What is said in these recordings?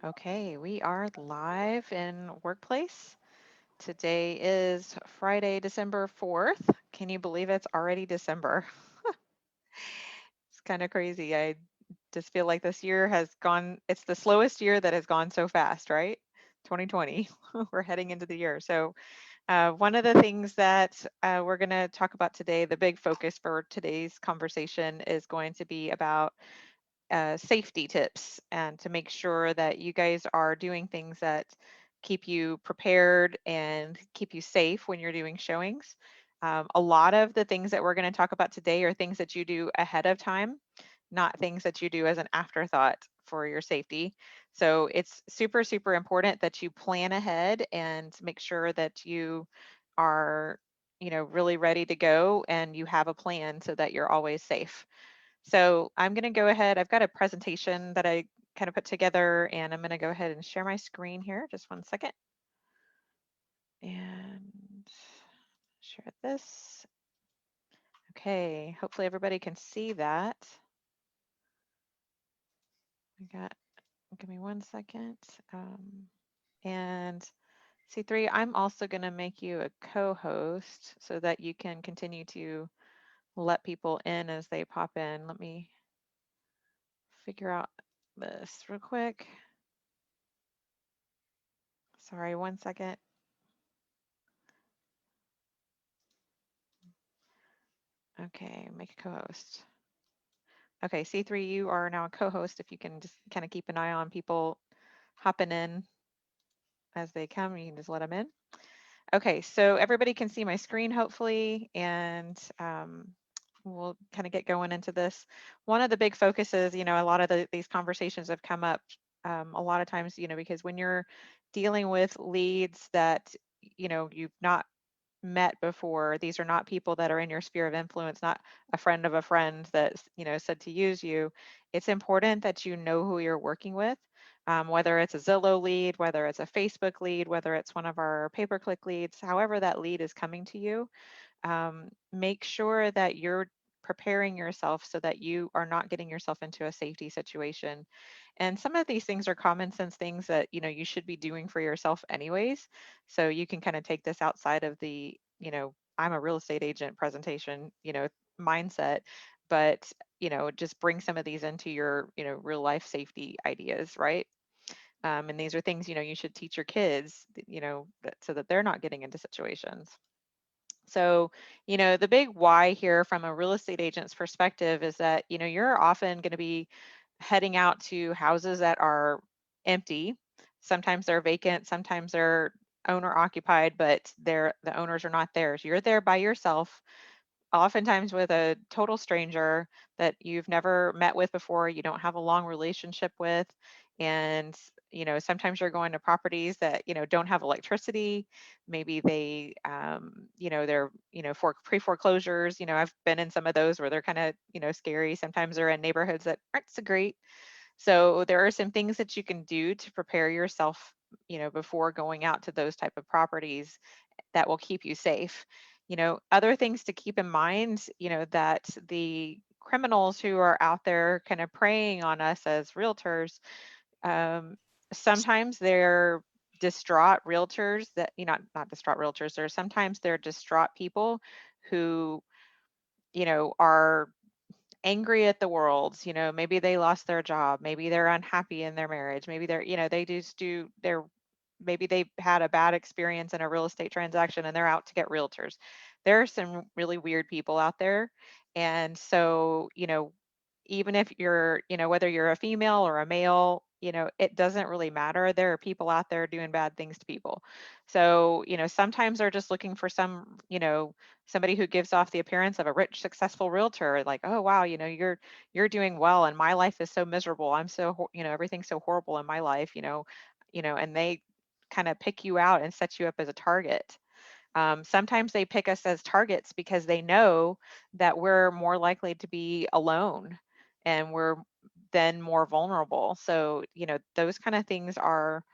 Okay, we are live in Workplace. Today is Friday, December 4th. Can you believe it's already December? It's kind of crazy. I just feel like this year has gone, it's the slowest year that has gone so fast, right? 2020. We're heading into the year. So, one of the things that we're going to talk about today, the big focus for today's conversation is going to be about safety tips and to make sure that you guys are doing things that keep you prepared and keep you safe when you're doing showings. A lot of the things that we're going to talk about today are things that you do ahead of time, not things that you do as an afterthought for your safety. So it's super, super important that you plan ahead and make sure that you are, really ready to go and you have a plan so that you're always safe. So I'm going to go ahead. I've got a presentation that I kind of put together, and I'm going to go ahead and share my screen here. Just one second. And share this. Okay, hopefully everybody can see that. Give me one second. And C3, I'm also going to make you a co-host so that you can continue to let people in as they pop in. Let me figure out this real quick. Sorry, one second. Okay, make a co-host. Okay, C3, you are now a co-host. If you can just kind of keep an eye on people hopping in as they come, you can just let them in. Okay, so everybody can see my screen hopefully, and we'll kind of get going into this. One of the big focuses, a lot of these conversations have come up a lot of times, because when you're dealing with leads that, you've not met before. These are not people that are in your sphere of influence, not a friend of a friend that, said to use you. It's important that you know who you're working with, whether it's a Zillow lead, whether it's a Facebook lead, whether it's one of our pay-per-click leads, however that lead is coming to you. Make sure that you're preparing yourself so that you are not getting yourself into a safety situation. And some of these things are common sense things that, you should be doing for yourself anyways. So you can kind of take this outside of the, I'm a real estate agent presentation, mindset, but, just bring some of these into your, real life safety ideas, right? And these are things, you should teach your kids, so that they're not getting into situations. So, the big why here from a real estate agent's perspective is that, you're often going to be heading out to houses that are empty. Sometimes they're vacant, sometimes they're owner occupied, but the owners are not there. So you're there by yourself, oftentimes with a total stranger that you've never met with before, you don't have a long relationship with. And, sometimes you're going to properties that, don't have electricity. Maybe they, they're, for pre-foreclosures. I've been in some of those where they're kind of, scary. Sometimes they're in neighborhoods that aren't so great. So there are some things that you can do to prepare yourself, before going out to those type of properties that will keep you safe. Other things to keep in mind, that the criminals who are out there kind of preying on us as realtors, um, sometimes they're distraught realtors that, not distraught realtors, sometimes they're distraught people who, are angry at the world. Maybe they lost their job, maybe they're unhappy in their marriage, maybe they're, they just do they're maybe they had a bad experience in a real estate transaction and they're out to get realtors. There are some really weird people out there. And so, even if you're, whether you're a female or a male, it doesn't really matter. There are people out there doing bad things to people. So, sometimes they're just looking for some, somebody who gives off the appearance of a rich, successful realtor, like, oh wow, you're doing well and my life is so miserable. I'm so, everything's so horrible in my life, and they kind of pick you out and set you up as a target. Sometimes they pick us as targets because they know that we're more likely to be alone and we're then more vulnerable. So, those kind of things are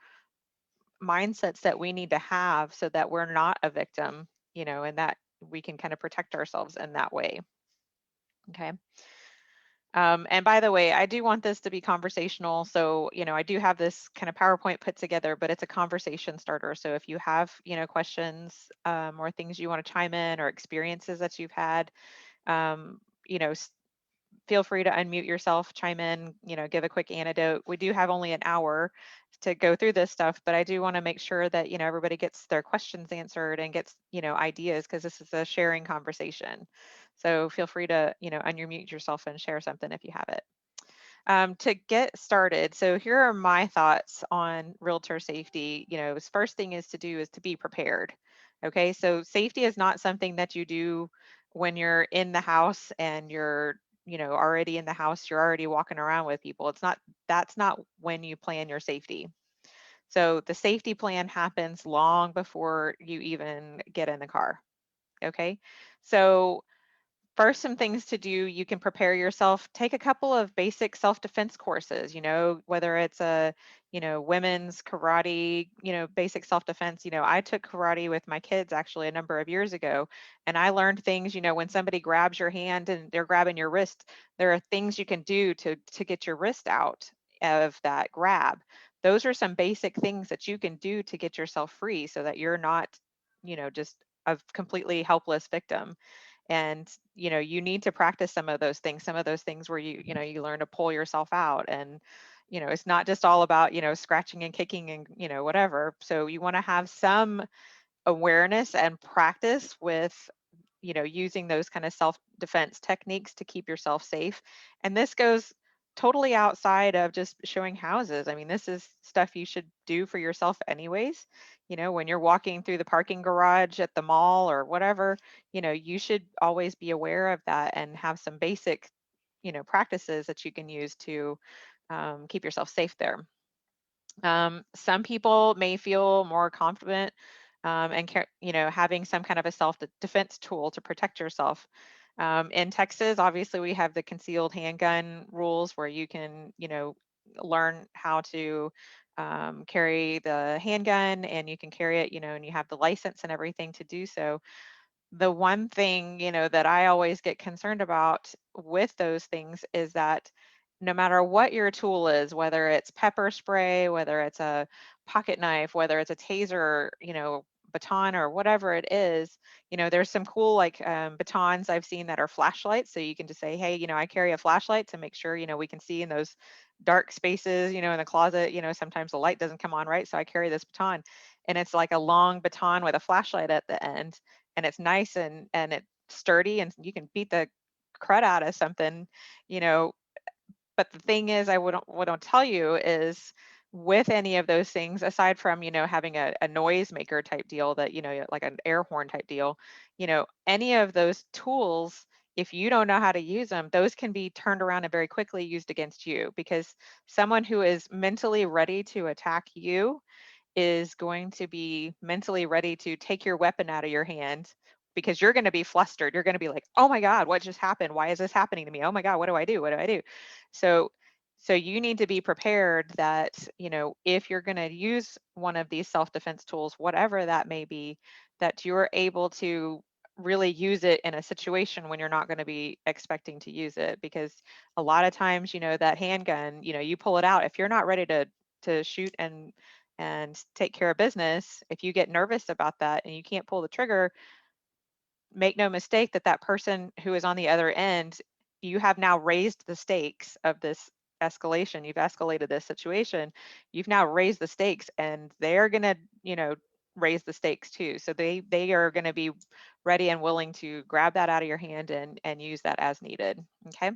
mindsets that we need to have so that we're not a victim, and that we can kind of protect ourselves in that way. Okay. And by the way, I do want this to be conversational. So, I do have this kind of PowerPoint put together, but it's a conversation starter. So if you have, questions or things you want to chime in or experiences that you've had, um, you know, s- feel free to unmute yourself, chime in, give a quick anecdote. We do have only an hour to go through this stuff, but I do want to make sure that, everybody gets their questions answered and gets, ideas, because this is a sharing conversation. So feel free to, unmute yourself and share something if you have it. To get started, so here are my thoughts on realtor safety. First thing is to do is to be prepared. Okay, so safety is not something that you do when you're in the house and you're, already in the house, you're already walking around with people. That's not when you plan your safety. So the safety plan happens long before you even get in the car. Okay, so first, some things to do: you can prepare yourself. Take a couple of basic self-defense courses, whether it's a, women's karate, basic self-defense. I took karate with my kids actually a number of years ago, and I learned things, when somebody grabs your hand and they're grabbing your wrist, there are things you can do to get your wrist out of that grab. Those are some basic things that you can do to get yourself free so that you're not, just a completely helpless victim. And you need to practice some of those things where you learn to pull yourself out. And it's not just all about scratching and kicking and whatever. So you want to have some awareness and practice with using those kind of self-defense techniques to keep yourself safe. And this goes totally outside of just showing houses. I mean, this is stuff you should do for yourself anyways. When you're walking through the parking garage at the mall or whatever, you should always be aware of that and have some basic practices that you can use to keep yourself safe there. Some people may feel more confident and having some kind of a self-defense tool to protect yourself. In Texas, obviously, we have the concealed handgun rules where you can, learn how to carry the handgun, and you can carry it, and you have the license and everything to do so. The one thing, that I always get concerned about with those things is that no matter what your tool is, whether it's pepper spray, whether it's a pocket knife, whether it's a taser, baton or whatever it is, there's some cool like batons I've seen that are flashlights. So you can just say, hey, I carry a flashlight to make sure, we can see in those dark spaces, in the closet, sometimes the light doesn't come on right. So I carry this baton, and it's like a long baton with a flashlight at the end, and it's nice and it's sturdy, and you can beat the crud out of something, you know. But the thing is, I wouldn't tell you is with any of those things, aside from having a noisemaker type deal that like an air horn type deal, any of those tools. If you don't know how to use them, those can be turned around and very quickly used against you, because someone who is mentally ready to attack you is going to be mentally ready to take your weapon out of your hand, because you're going to be flustered. You're going to be like, oh my God, what just happened? Why is this happening to me? Oh my God, what do I do? What do I do? So, so you need to be prepared that, if you're going to use one of these self-defense tools, whatever that may be, that you're able to really use it in a situation when you're not going to be expecting to use it. Because a lot of times, that handgun, you pull it out. If you're not ready to shoot and take care of business, if you get nervous about that and you can't pull the trigger, make no mistake that that person who is on the other end, you have now raised the stakes of this escalation. You've escalated this situation. You've now raised the stakes, and they're going to, raise the stakes too. So they are going to be ready and willing to grab that out of your hand and use that as needed. Okay.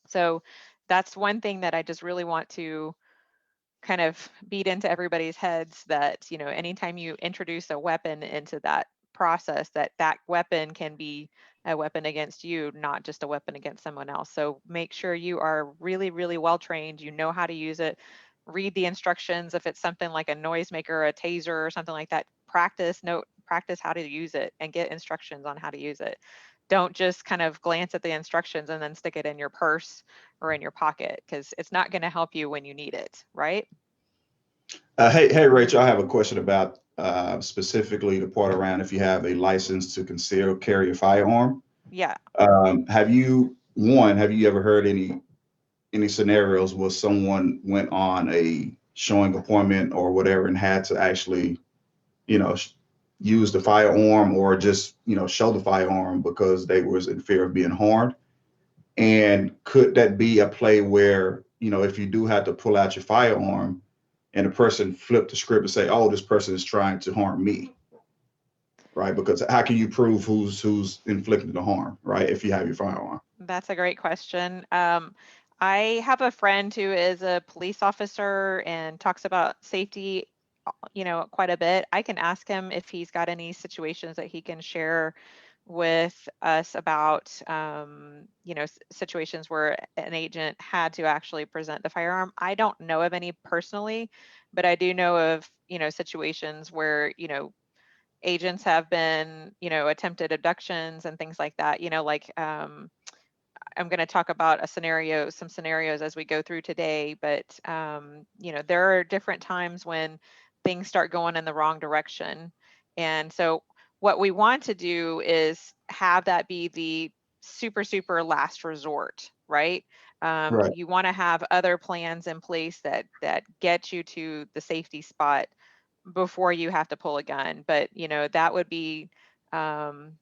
So that's one thing that I just really want to kind of beat into everybody's heads, that anytime you introduce a weapon into that process, that weapon can be a weapon against you, not just a weapon against someone else. So make sure you are really, really well trained, you know how to use it. Read the instructions. If it's something like a noisemaker or a taser or something like that, practice how to use it and get instructions on how to use it. Don't just kind of glance at the instructions and then stick it in your purse or in your pocket, because it's not going to help you when you need it, right? Hey, Rachel, I have a question about specifically the part around if you have a license to conceal carry a firearm. Yeah. Have you one, have you ever heard any scenarios where someone went on a showing appointment or whatever and had to actually, you know, use the firearm or just, show the firearm because they was in fear of being harmed? And could that be a play where, if you do have to pull out your firearm and the person flipped the script and say, oh, this person is trying to harm me, right? Because how can you prove who's inflicting the harm, right? If you have your firearm. That's a great question. I have a friend who is a police officer and talks about safety, quite a bit. I can ask him if he's got any situations that he can share with us about, situations where an agent had to actually present the firearm. I don't know of any personally, but I do know of, situations where, agents have been, attempted abductions and things like that, I'm going to talk about some scenarios as we go through today, but there are different times when things start going in the wrong direction. And so what we want to do is have that be the super, super last resort, right? Right. You want to have other plans in place that get you to the safety spot before you have to pull a gun. But that would be um,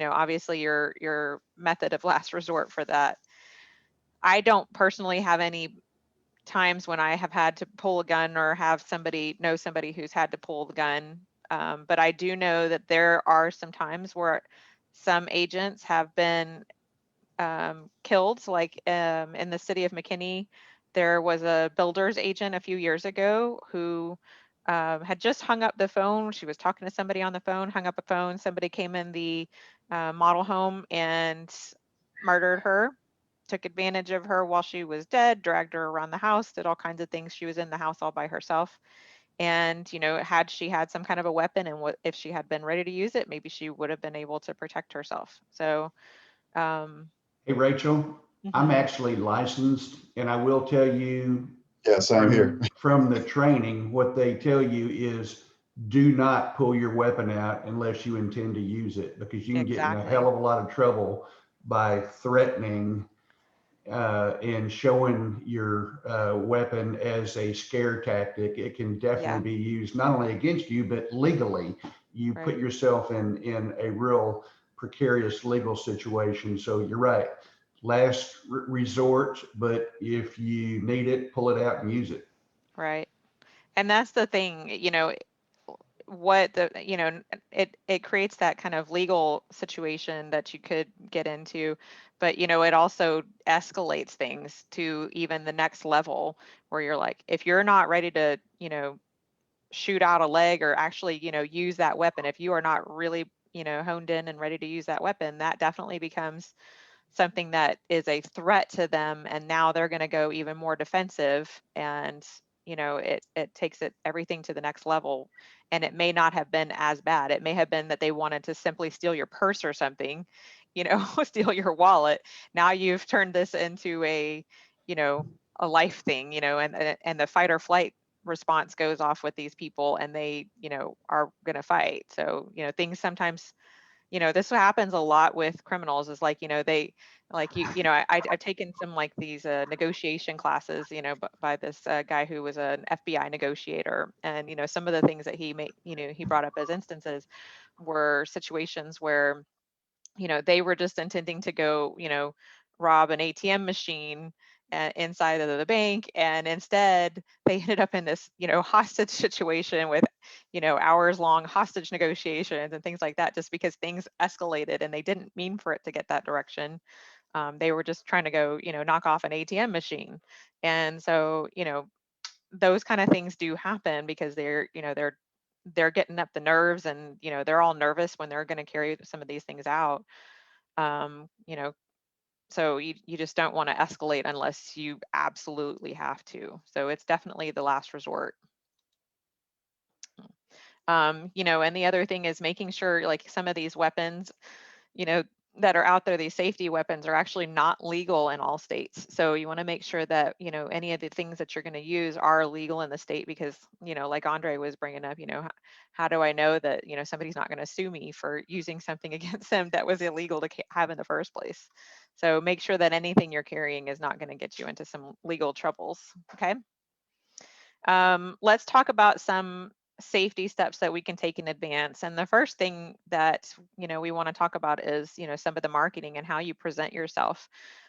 obviously your method of last resort for that. I don't personally have any times when I have had to pull a gun or have somebody who's had to pull the gun. But I do know that there are some times where some agents have been killed. Like in the city of McKinney, there was a builder's agent a few years ago who had just hung up the phone. She was talking to somebody on the phone, hung up a phone. Somebody came in the model home and murdered her, took advantage of her while she was dead, dragged her around the house, did all kinds of things. She was in the house all by herself. And, had she had some kind of a weapon and what if she had been ready to use it, maybe she would have been able to protect herself. So, um, Hey, Rachel, I'm mhm. actually licensed, and I will tell you Yeah, same here. from the training, what they tell you is do not pull your weapon out unless you intend to use it, because you can get in a Exactly. hell of a lot of trouble by threatening and showing your weapon as a scare tactic. It can definitely Yeah, be used not only against you, but legally. You put right. yourself in a real precarious legal situation. So you're right. Last resort, but if you need it, pull it out and use it. Right. And that's the thing, what the, it creates that kind of legal situation that you could get into, but it also escalates things to even the next level where you're like, if you're not ready to, shoot out a leg or actually, use that weapon, if you are not really, honed in and ready to use that weapon, that definitely becomes something that is a threat to them, and now they're going to go even more defensive, and it takes it everything to the next level. And it may not have been as bad. It may have been that they wanted to simply steal your purse or something, steal your wallet. Now you've turned this into you know a life thing, and the fight or flight response goes off with these people, and they are going to fight. So things sometimes, this happens a lot with criminals, is like, they like I've taken some like these negotiation classes, by this guy who was an FBI negotiator. And some of the things that he brought up as instances were situations where they were just intending to go, rob an ATM machine inside of the bank. And instead, they ended up in this, hostage situation with, hours long hostage negotiations and things like that, just because things escalated and they didn't mean for it to get that direction. They were just trying to go, knock off an ATM machine. And so, those kind of things do happen because they're getting up the nerves, and they're all nervous when they're going to carry some of these things out. um, you know, so you just don't want to escalate unless you absolutely have to. So it's definitely the last resort. And the other thing is making sure, like, some of these weapons, you know, that are out there, these safety weapons are actually not legal in all states. So you want to make sure that, any of the things that you're going to use are legal in the state, because, like Andre was bringing up, how do I know that, somebody's not going to sue me for using something against them that was illegal to have in the first place? So make sure that anything you're carrying is not going to get you into some legal troubles. Okay. Let's talk about some safety steps that we can take in advance. And the first thing that, we want to talk about is, some of the marketing and how you present yourself.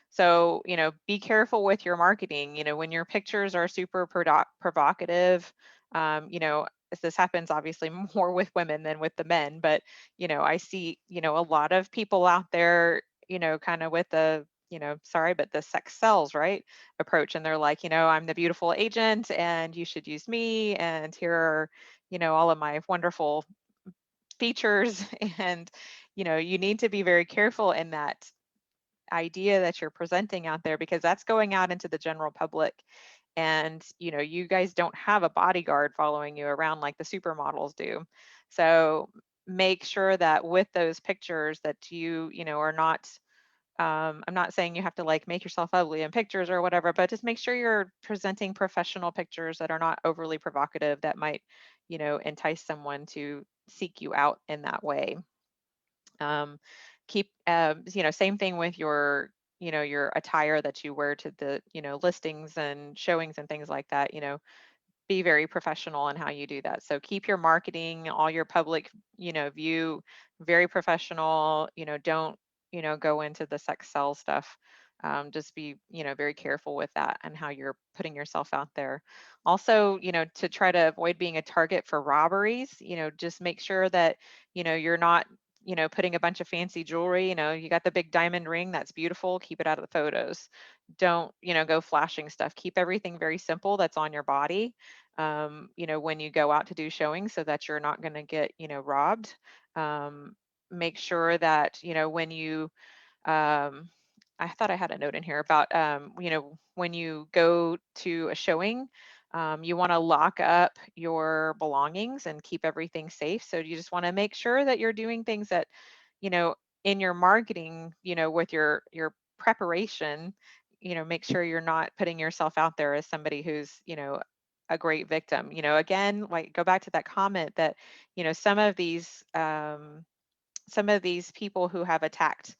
So, be careful with your marketing. When your pictures are super provocative, this happens obviously more with women than with the men, but, I see, a lot of people out there, kind of with the, sorry, but the sex sells, right? Approach. And they're like, I'm the beautiful agent and you should use me. And here are, all of my wonderful features. And, you need to be very careful in that idea that you're presenting out there, because that's going out into the general public. And, you guys don't have a bodyguard following you around like the supermodels do. So make sure that with those pictures that are not, I'm not saying you have to like make yourself ugly in pictures or whatever, but just make sure you're presenting professional pictures that are not overly provocative, that might, entice someone to seek you out in that way. Um, keep, same thing with your, your attire that you wear to the, listings and showings and things like that. Be very professional in how you do that. So keep your marketing, all your public, view very professional. Don't, go into the sex sell stuff. Just be, very careful with that and how you're putting yourself out there. Also, to try to avoid being a target for robberies, just make sure that, you're not, putting a bunch of fancy jewelry. You got the big diamond ring, that's beautiful, keep it out of the photos. Don't, go flashing stuff. Keep everything very simple that's on your body, when you go out to do showings, so that you're not going to get, robbed. Make sure that, when you, um, I thought I had a note in here about, when you go to a showing, you want to lock up your belongings and keep everything safe. So you just want to make sure that you're doing things that, you know, in your marketing, with your preparation, make sure you're not putting yourself out there as somebody who's, a great victim. Again, like go back to that comment that, some of these people who have attacked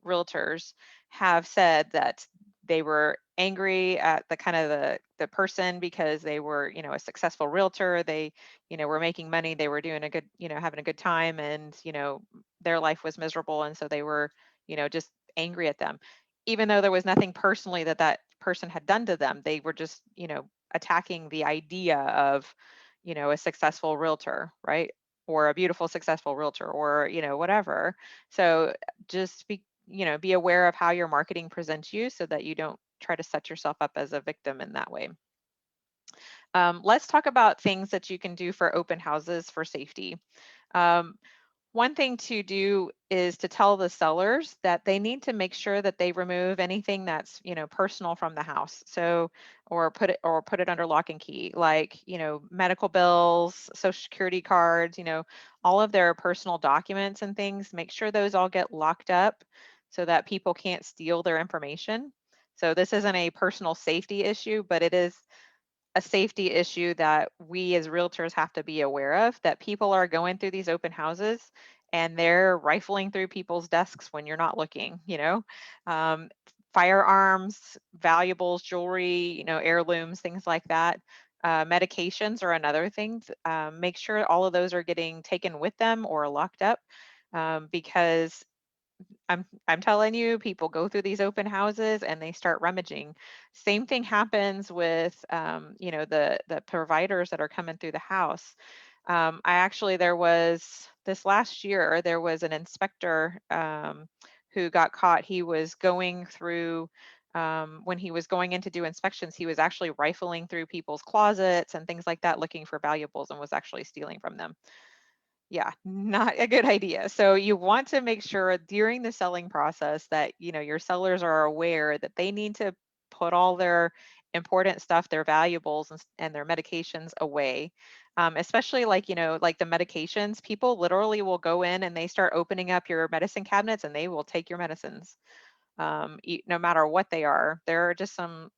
realtors have said that they were angry at the kind of the person because they were, a successful realtor. They, were making money. They were doing a good, having a good time, and, their life was miserable. And so they were, just angry at them, even though there was nothing personally that that person had done to them. They were just, attacking the idea of, a successful realtor, right? Or a beautiful successful realtor, or whatever. So just be aware of how your marketing presents you, so that you don't try to set yourself up as a victim in that way. Let's talk about things that you can do for open houses for safety. um, One thing to do is to tell the sellers that they need to make sure that they remove anything that's, personal from the house. So, or put it under lock and key, like, medical bills, social security cards, all of their personal documents and things. Make sure those all get locked up so that people can't steal their information. So this isn't a personal safety issue, but it is a safety issue that we as realtors have to be aware of, that people are going through these open houses and they're rifling through people's desks when you're not looking. Um, Firearms, valuables, jewelry, heirlooms, things like that. Medications are another thing. Make sure all of those are getting taken with them or locked up, because I'm telling you, people go through these open houses and they start rummaging. Same thing happens with, the providers that are coming through the house. I actually, there was this last year, there was an inspector, who got caught. He was going through, when he was going in to do inspections, he was actually rifling through people's closets and things like that, looking for valuables, and was actually stealing from them. Yeah, not a good idea. So you want to make sure during the selling process that, your sellers are aware that they need to put all their important stuff, their valuables and their medications away. Especially like, like the medications, people literally will go in and they start opening up your medicine cabinets and they will take your medicines, no matter what they are. There are just some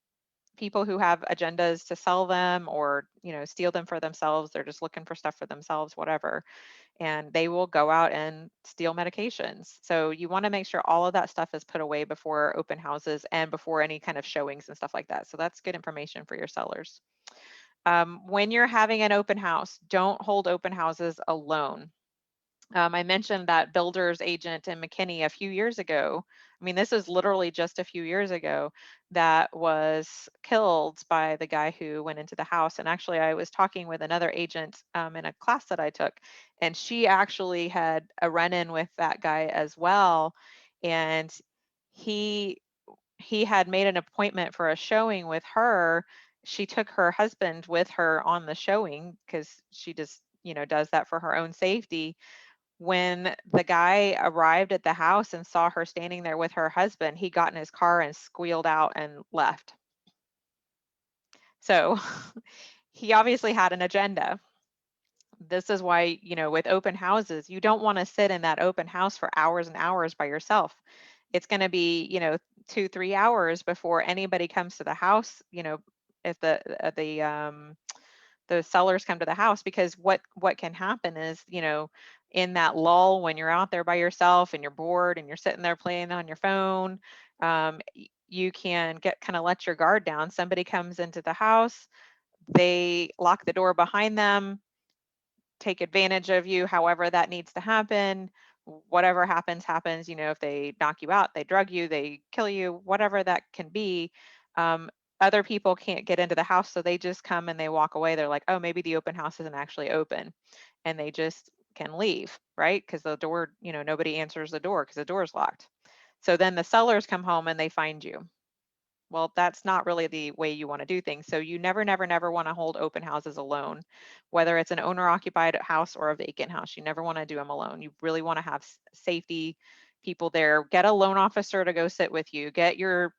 people who have agendas to sell them or, steal them for themselves. They're just looking for stuff for themselves, whatever. And they will go out and steal medications. So you want to make sure all of that stuff is put away before open houses and before any kind of showings and stuff like that. So that's good information for your sellers. When you're having an open house, don't hold open houses alone. I mentioned that builder's agent in McKinney a few years ago. I mean, this is literally just a few years ago, that was killed by the guy who went into the house. And actually, I was talking with another agent in a class that I took, and she actually had a run-in with that guy as well. And he he had made an appointment for a showing with her. She took her husband with her on the showing because she just, does that for her own safety. When the guy arrived at the house and saw her standing there with her husband, he got in his car and squealed out and left. So he obviously had an agenda. This is why, with open houses, you don't want to sit in that open house for hours and hours by yourself. It's going to be, 2, 3 hours before anybody comes to the house, if the sellers come to the house. Because what can happen is, in that lull when you're out there by yourself and you're bored and you're sitting there playing on your phone, you can get kind of let your guard down. Somebody comes into the house, they lock the door behind them, take advantage of you, however that needs to happen. Whatever happens, if they knock you out, they drug you, they kill you, whatever that can be. um, Other people can't get into the house, so they just come and they walk away. They're like, oh, maybe the open house isn't actually open, and they just can leave, right? Because the door, nobody answers the door because the door's locked. So then the sellers come home and they find you. Well, that's not really the way you want to do things. So you never, never, never want to hold open houses alone, whether it's an owner occupied house or a vacant house. You never want to do them alone. You really want to have safety people there. Get a loan officer to go sit with you. Get your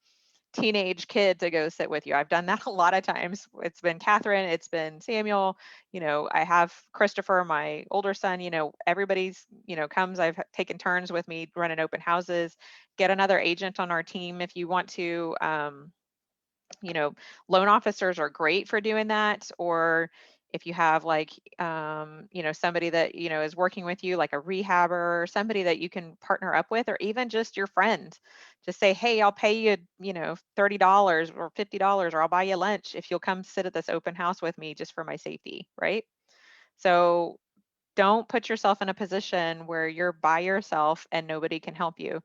teenage kid to go sit with you. I've done that a lot of times. It's been Catherine, it's been Samuel, I have Christopher, my older son, everybody's, comes. I've taken turns with me running open houses. Get another agent on our team if you want to. You know, Loan officers are great for doing that. Or if you have like, somebody that, is working with you, like a rehabber or somebody that you can partner up with, or even just your friend, just say, hey, I'll pay you, $30 or $50, or I'll buy you lunch if you'll come sit at this open house with me just for my safety, right? So don't put yourself in a position where you're by yourself and nobody can help you.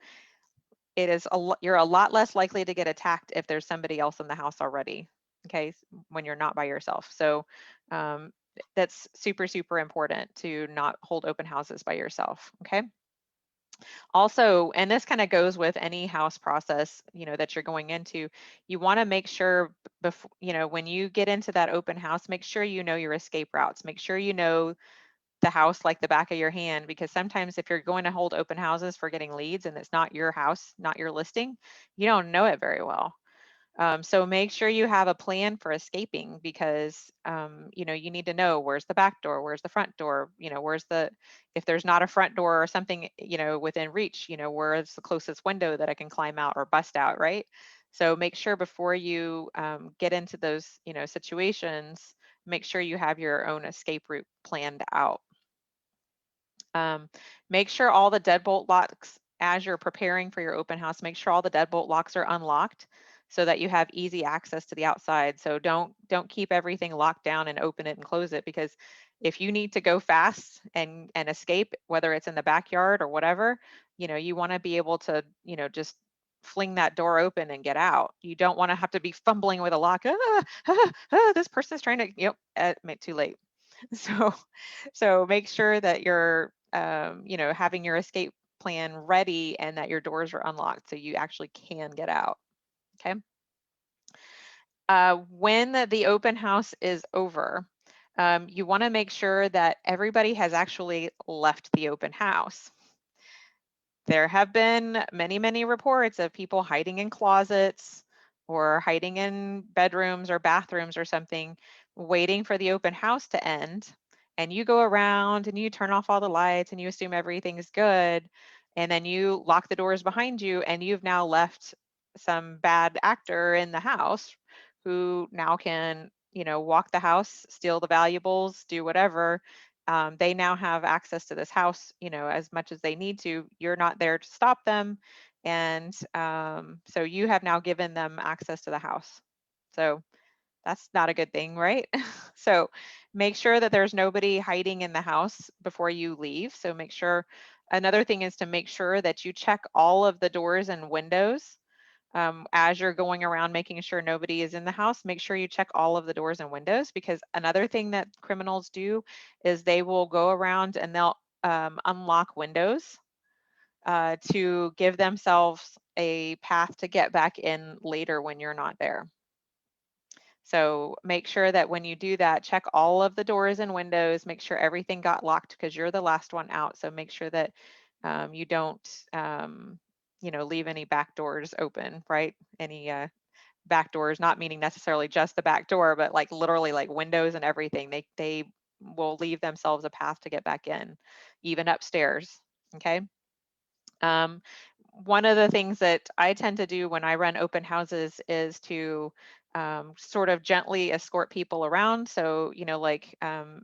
You're a lot less likely to get attacked if there's somebody else in the house already. Okay, when you're not by yourself. So um, that's super, super important to not hold open houses by yourself. Okay. Also, and this kind of goes with any house process, that you're going into, you want to make sure before, when you get into that open house, make sure you know your escape routes. Make sure you know the house like the back of your hand, because sometimes if you're going to hold open houses for getting leads and it's not your house, not your listing, you don't know it very well. So make sure you have a plan for escaping, because you need to know where's the back door, where's the front door, if there's not a front door or something, within reach, where's the closest window that I can climb out or bust out, right? So make sure before you get into those, situations, make sure you have your own escape route planned out. Um, Make sure all the deadbolt locks, as you're preparing for your open house, make sure all the deadbolt locks are unlocked so that you have easy access to the outside. So don't keep everything locked down and open it and close it, because if you need to go fast and escape, whether it's in the backyard or whatever, you want to be able to, just fling that door open and get out. You don't want to have to be fumbling with a lock. This person's trying to, too late. So, make sure that you're, having your escape plan ready and that your doors are unlocked so you actually can get out. Okay. When the open house is over, you want to make sure that everybody has actually left the open house. There have been many, many reports of people hiding in closets or hiding in bedrooms or bathrooms or something, waiting for the open house to end. And you go around and you turn off all the lights and you assume everything's good. And then you lock the doors behind you and you've now left some bad actor in the house, who now can, walk the house, steal the valuables, do whatever. They now have access to this house, as much as they need to. You're not there to stop them. And so you have now given them access to the house. So that's not a good thing, right? So make sure that there's nobody hiding in the house before you leave. So make sure, another thing is to make sure that you check all of the doors and windows as you're going around making sure nobody is in the house. Make sure you check all of the doors and windows, because another thing that criminals do is they will go around and they'll unlock windows to give themselves a path to get back in later when you're not there. So make sure that when you do that, check all of the doors and windows, make sure everything got locked, because you're the last one out. So make sure that you don't, leave any back doors open, right? Any back doors, not meaning necessarily just the back door, but like literally like windows and everything. They will leave themselves a path to get back in, even upstairs. Okay. Um, One of the things that I tend to do when I run open houses is to sort of gently escort people around. So, like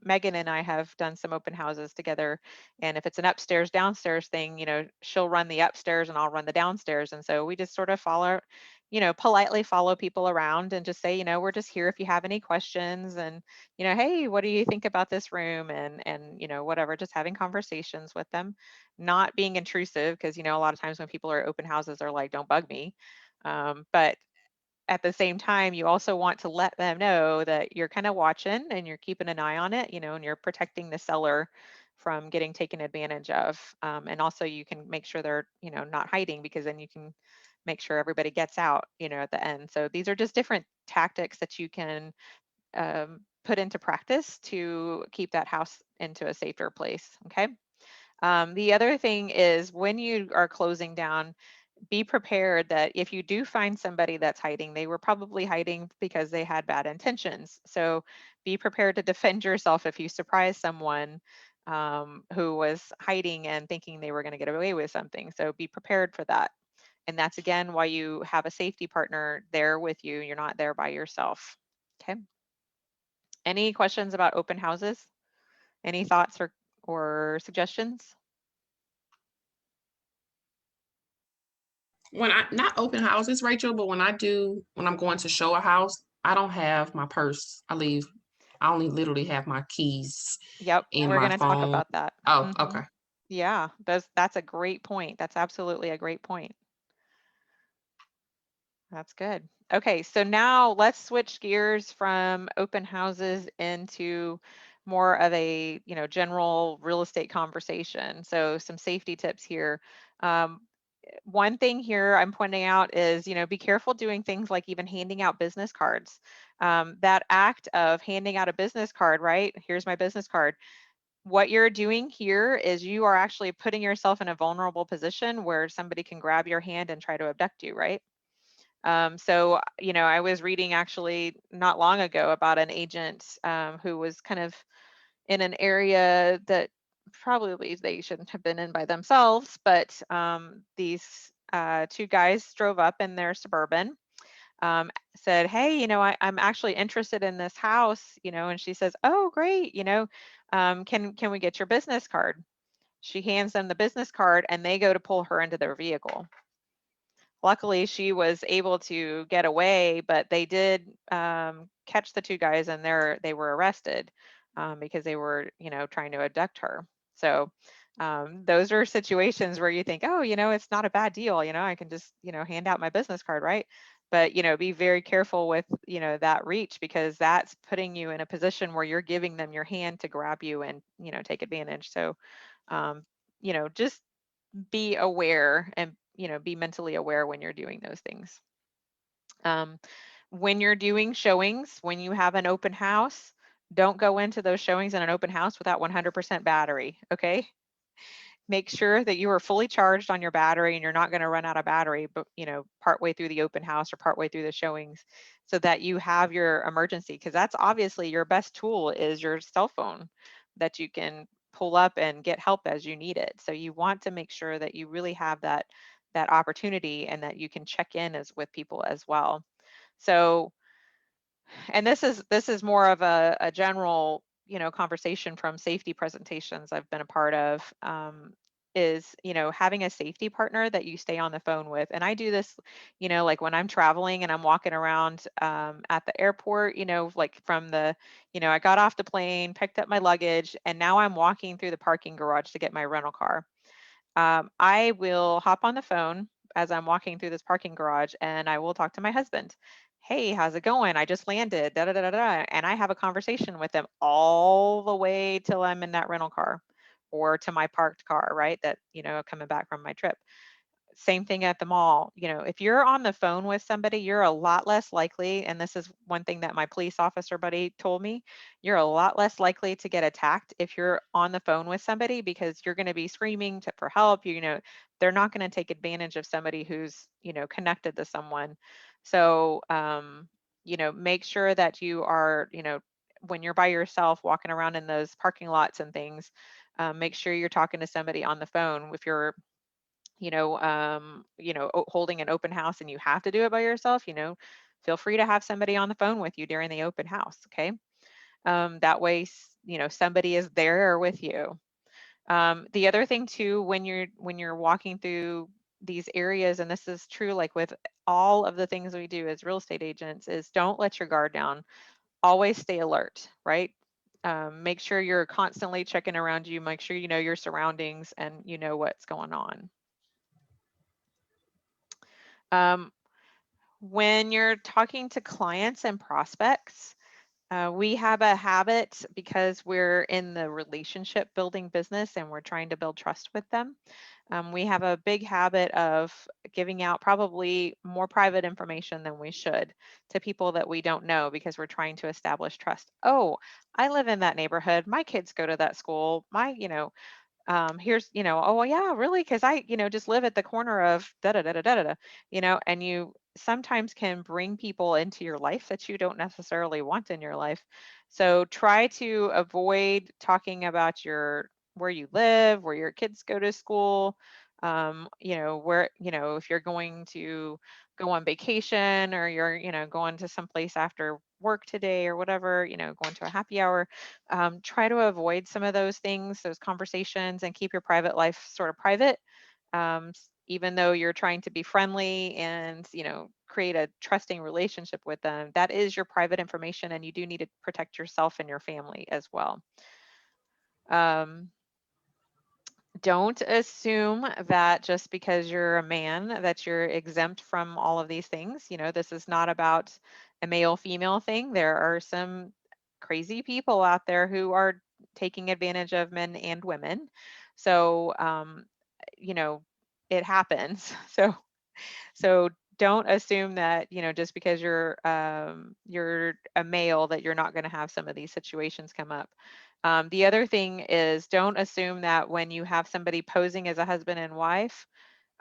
Megan and I have done some open houses together. And if it's an upstairs, downstairs thing, she'll run the upstairs and I'll run the downstairs. And so we just sort of follow, politely follow people around and just say, we're just here if you have any questions. And, hey, what do you think about this room? And, whatever, just having conversations with them, not being intrusive, because a lot of times when people are open houses, they're like, don't bug me. But at the same time, you also want to let them know that you're kind of watching and you're keeping an eye on it, and you're protecting the seller from getting taken advantage of. And also you can make sure they're, not hiding, because then you can make sure everybody gets out, at the end. So these are just different tactics that you can put into practice to keep that house into a safer place. Okay. The other thing is, when you are closing down, be prepared that if you do find somebody that's hiding, they were probably hiding because they had bad intentions. So be prepared to defend yourself if you surprise someone who was hiding and thinking they were going to get away with something. So be prepared for that. And that's again why you have a safety partner there with you. You're not there by yourself. Okay. Any questions about open houses? Any thoughts or suggestions? When I not open houses, Rachel, but when I'm going to show a house, I don't have my purse. I only literally have my keys Yep, and we're my gonna talk phone. about that. Oh, Mhm. okay. Yeah, that's a great point. That's absolutely a great point. That's good. Okay, so now let's switch gears from open houses into more of a, general real estate conversation. So some safety tips here. Um, One thing here I'm pointing out is, be careful doing things like even handing out business cards. That act of handing out a business card, right? Here's my business card. What you're doing here is you are actually putting yourself in a vulnerable position where somebody can grab your hand and try to abduct you, right? So, I was reading actually not long ago about an agent who was kind of in an area that probably they shouldn't have been in by themselves, but these two guys drove up in their Suburban, said, hey, I'm actually interested in this house, and she says, oh, great, can we get your business card? She hands them the business card and they go to pull her into their vehicle. Luckily, she was able to get away, but they did catch the two guys and they were arrested because they were, trying to abduct her. So those are situations where you think, oh, it's not a bad deal. I can just, hand out my business card, right? But, be very careful with, that reach, because that's putting you in a position where you're giving them your hand to grab you and, take advantage. So, um, just be aware and be mentally aware when you're doing those things. um, when you're doing showings, when you have an open house, don't go into those showings in an open house without 100% battery. Okay, make sure that you are fully charged on your battery and you're not going to run out of battery, but partway through the open house or partway through the showings, so that you have your emergency, because that's obviously your best tool is your cell phone that you can pull up and get help as you need it. So you want to make sure that you really have that opportunity and that you can check in as with people as well. So and this is more of a general, conversation from safety presentations I've been a part of, is, having a safety partner that you stay on the phone with. And I do this, like when I'm traveling and I'm walking around, at the airport, like from the, I got off the plane, picked up my luggage, and now I'm walking through the parking garage to get my rental car. I will hop on the phone as I'm walking through this parking garage, and I will talk to my husband. Hey, how's it going? I just landed. Da, da, da, da, da. And I have a conversation with them all the way till I'm in that rental car or to my parked car, right? That, coming back from my trip. Same thing at the mall. If you're on the phone with somebody, you're a lot less likely, and this is one thing that my police officer buddy told me, you're a lot less likely to get attacked if you're on the phone with somebody, because you're going to be screaming for help. They're not going to take advantage of somebody who's, connected to someone. So, make sure that you are, when you're by yourself walking around in those parking lots and things, make sure you're talking to somebody on the phone. If you're holding an open house and you have to do it by yourself, feel free to have somebody on the phone with you during the open house. Okay. That way, somebody is there with you. The other thing too, when you're walking through these areas, and this is true, like with all of the things we do as real estate agents, is don't let your guard down. Always stay alert, right? Make sure you're constantly checking around you. Make sure you know your surroundings and you know what's going on. Um, when you're talking to clients and prospects, we have a habit, because we're in the relationship building business and we're trying to build trust with them. We have a big habit of giving out probably more private information than we should to people that we don't know, because we're trying to establish trust. Oh, I live in that neighborhood. My kids go to that school. Here's, oh well, yeah, really, because I, just live at the corner of da da da da da da, and you sometimes can bring people into your life that you don't necessarily want in your life. So try to avoid talking about where you live, where your kids go to school, where, if you're going to go on vacation, or you're, going to some place after work today or whatever, going to a happy hour. Try to avoid some of those things, those conversations, and keep your private life sort of private. Even though you're trying to be friendly and, create a trusting relationship with them, that is your private information, and you do need to protect yourself and your family as well. Um, don't assume that just because you're a man that you're exempt from all of these things. This is not about a male female thing. There are some crazy people out there who are taking advantage of men and women. So, you know, it happens. So don't assume that, just because you're a male, that you're not going to have some of these situations come up. The other thing is, don't assume that when you have somebody posing as a husband and wife,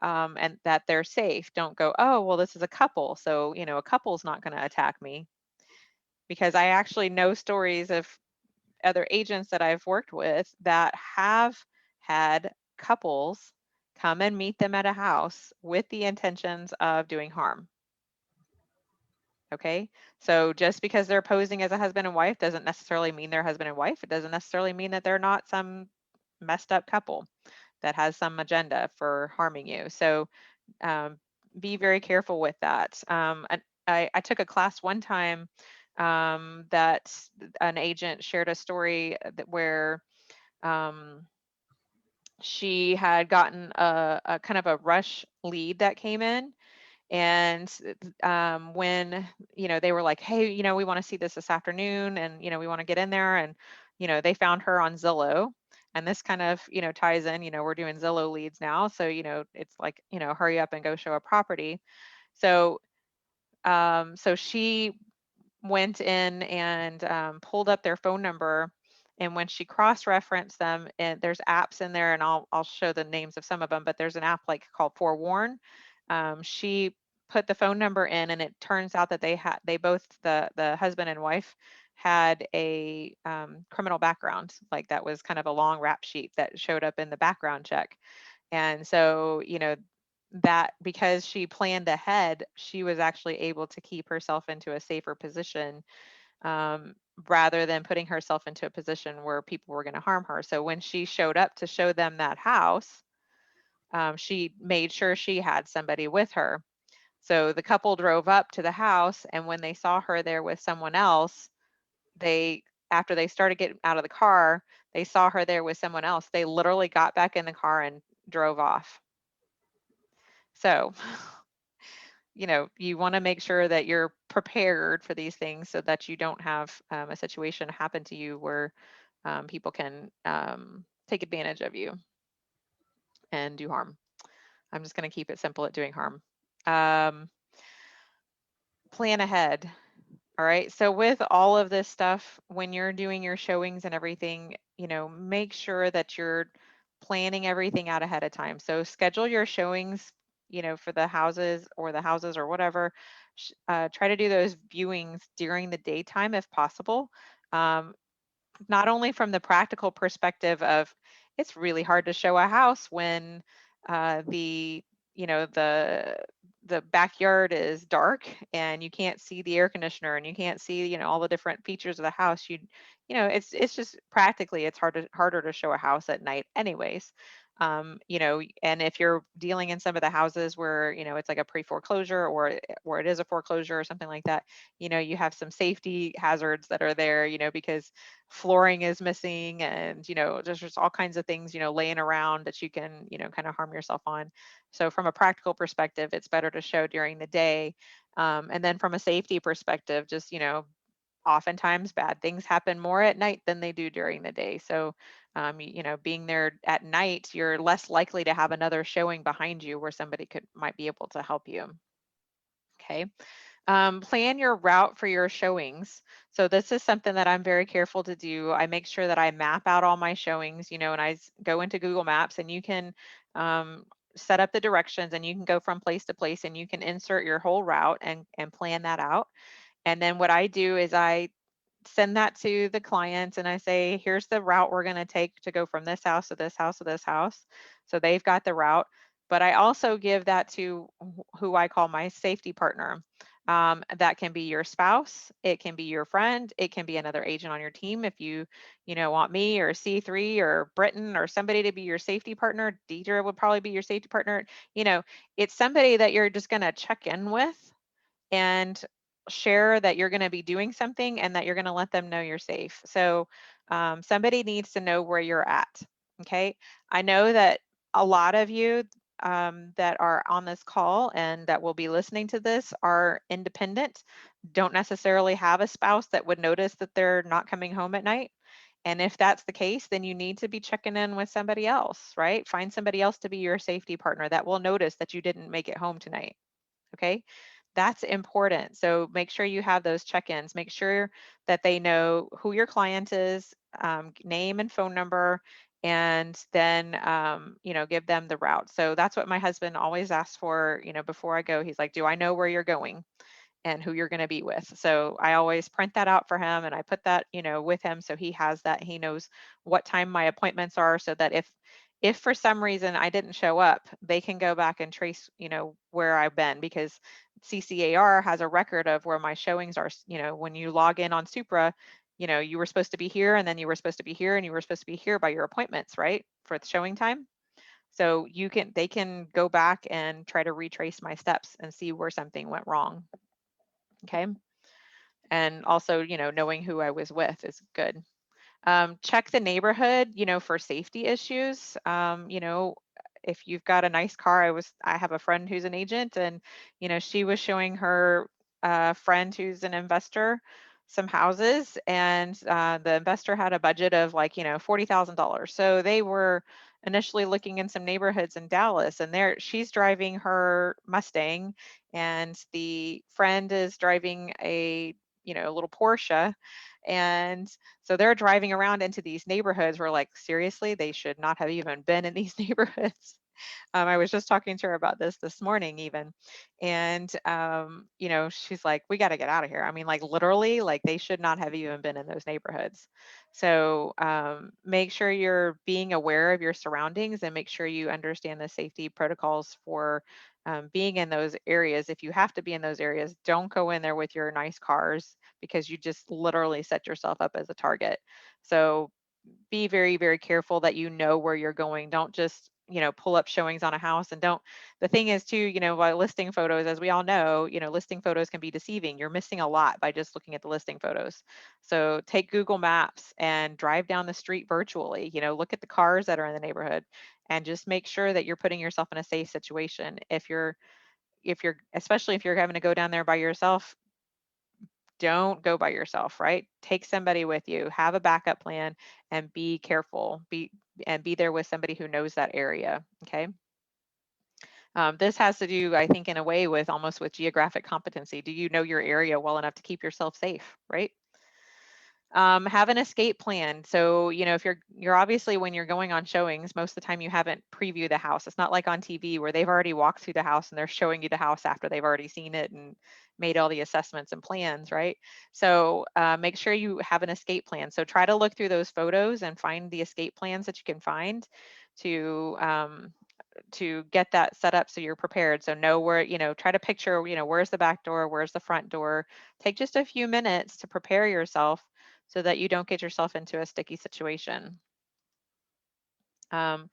and that they're safe. Don't go, oh, well, this is a couple, so, a couple's not going to attack me. Because I actually know stories of other agents that I've worked with that have had couples come and meet them at a house with the intentions of doing harm. Okay. So just because they're posing as a husband and wife doesn't necessarily mean they're husband and wife. It doesn't necessarily mean that they're not some messed up couple that has some agenda for harming you. So um, be very careful with that. I took a class one time, that an agent shared a story where um, she had gotten a kind of a rush lead that came in. And when, they were like, hey, we want to see this afternoon, and, we want to get in there. And, they found her on Zillow. And this kind of, ties in, we're doing Zillow leads now. So, it's like, hurry up and go show a property. So, so she went in and pulled up their phone number. And when she cross-referenced them, and there's apps in there, and I'll show the names of some of them, but there's an app like called Forewarn. She put the phone number in, and it turns out that they both, the husband and wife, had a criminal background, like that was kind of a long rap sheet that showed up in the background check. And so, that because she planned ahead, she was actually able to keep herself into a safer position, rather than putting herself into a position where people were going to harm her. So when she showed up to show them that house, she made sure she had somebody with her. So the couple drove up to the house, and when they saw her there with someone else, they, after they started getting out of the car, they saw her there with someone else. They literally got back in the car and drove off. So, you want to make sure that you're prepared for these things so that you don't have a situation happen to you where people can take advantage of you and do harm. I'm just going to keep it simple at doing harm. Plan ahead. All right. So with all of this stuff, when you're doing your showings and everything, make sure that you're planning everything out ahead of time. So schedule your showings, for the houses or whatever. Try to do those viewings during the daytime if possible. Not only from the practical perspective of it's really hard to show a house when the you know the backyard is dark and you can't see the air conditioner and you can't see all the different features of the house. It's just practically it's harder to show a house at night anyways. And if you're dealing in some of the houses where it's like a pre-foreclosure or it is a foreclosure or something like that, you have some safety hazards that are there, because flooring is missing and there's just all kinds of things laying around that you can kind of harm yourself on. So from a practical perspective, it's better to show during the day. And then from a safety perspective, just oftentimes bad things happen more at night than they do during the day. So being there at night, you're less likely to have another showing behind you where somebody might be able to help you. Okay. Plan your route for your showings. So this is something that I'm very careful to do. I make sure that I map out all my showings, and I go into Google Maps, and you can set up the directions, and you can go from place to place, and you can insert your whole route and plan that out. And then what I do is I send that to the clients and I say, here's the route we're going to take to go from this house to this house to this house. So they've got the route, but I also give that to who I call my safety partner. That can be your spouse, it can be your friend, it can be another agent on your team. If you want me or C3 or Britton or somebody to be your safety partner, Deidre would probably be your safety partner. It's somebody that you're just going to check in with and share that you're going to be doing something and that you're going to let them know you're safe. So somebody needs to know where you're at. Okay. I know that a lot of you that are on this call and that will be listening to this are independent, don't necessarily have a spouse that would notice that they're not coming home at night. And if that's the case, then you need to be checking in with somebody else, right? Find somebody else to be your safety partner that will notice that you didn't make it home tonight. Okay. That's important. So make sure you have those check-ins. Make sure that they know who your client is, name and phone number, and then give them the route. So that's what my husband always asks for. Before I go, he's like, "Do I know where you're going and who you're going to be with?" So I always print that out for him and I put that with him so he has that. He knows what time my appointments are, so that if for some reason I didn't show up, they can go back and trace where I've been, because CCAR has a record of where my showings are. When you log in on Supra, you were supposed to be here and then you were supposed to be here and you were supposed to be here by your appointments, right, for the showing time. So they can go back and try to retrace my steps and see where something went wrong. Okay. And also, knowing who I was with is good. Check the neighborhood, for safety issues. If you've got a nice car, I have a friend who's an agent, and she was showing her friend who's an investor some houses, and the investor had a budget of like $40,000. So they were initially looking in some neighborhoods in Dallas, and she's driving her Mustang, and the friend is driving a little Porsche, and so they're driving around into these neighborhoods where, like, seriously, they should not have even been in these neighborhoods. I was just talking to her about this morning even. And, you know, she's like, we got to get out of here. I mean, like literally, like they should not have even been in those neighborhoods. So make sure you're being aware of your surroundings and make sure you understand the safety protocols for being in those areas. If you have to be in those areas, don't go in there with your nice cars because you just literally set yourself up as a target. So be very, very careful that you know where you're going. Don't just, you know, pull up showings on a house and don't. The thing is too, you know, by listing photos, as we all know, you know, listing photos can be deceiving. You're missing a lot by just looking at the listing photos. So take Google Maps and drive down the street virtually, you know, look at the cars that are in the neighborhood and just make sure that you're putting yourself in a safe situation. If you're especially if you're having to go down there by yourself, don't go by yourself, right? Take somebody with you, have a backup plan, and be careful. Be there with somebody who knows that area. Okay. This has to do, I think, in a way with almost with geographic competency. Do you know your area well enough to keep yourself safe, right? Have an escape plan. So, you know, if you're obviously when you're going on showings, most of the time you haven't previewed the house. It's not like on TV where they've already walked through the house and they're showing you the house after they've already seen it and made all the assessments and plans, right? So make sure you have an escape plan. So try to look through those photos and find the escape plans that you can find to get that set up so you're prepared. So know where, you know, try to picture, you know, where's the back door, where's the front door. Take just a few minutes to prepare yourself so that you don't get yourself into a sticky situation. Um,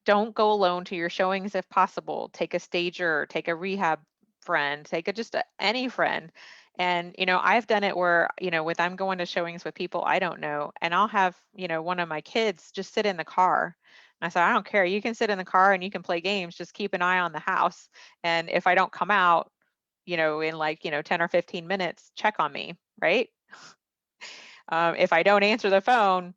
don't go alone to your showings if possible. Take a stager, take a rehab friend, take a any friend. And you know, I've done it where, you know, with I'm going to showings with people I don't know, and I'll have, you know, one of my kids just sit in the car. And I said, I don't care. You can sit in the car and you can play games. Just keep an eye on the house. And if I don't come out, you know, in like, you know, 10 or 15 minutes, check on me, right? If I don't answer the phone,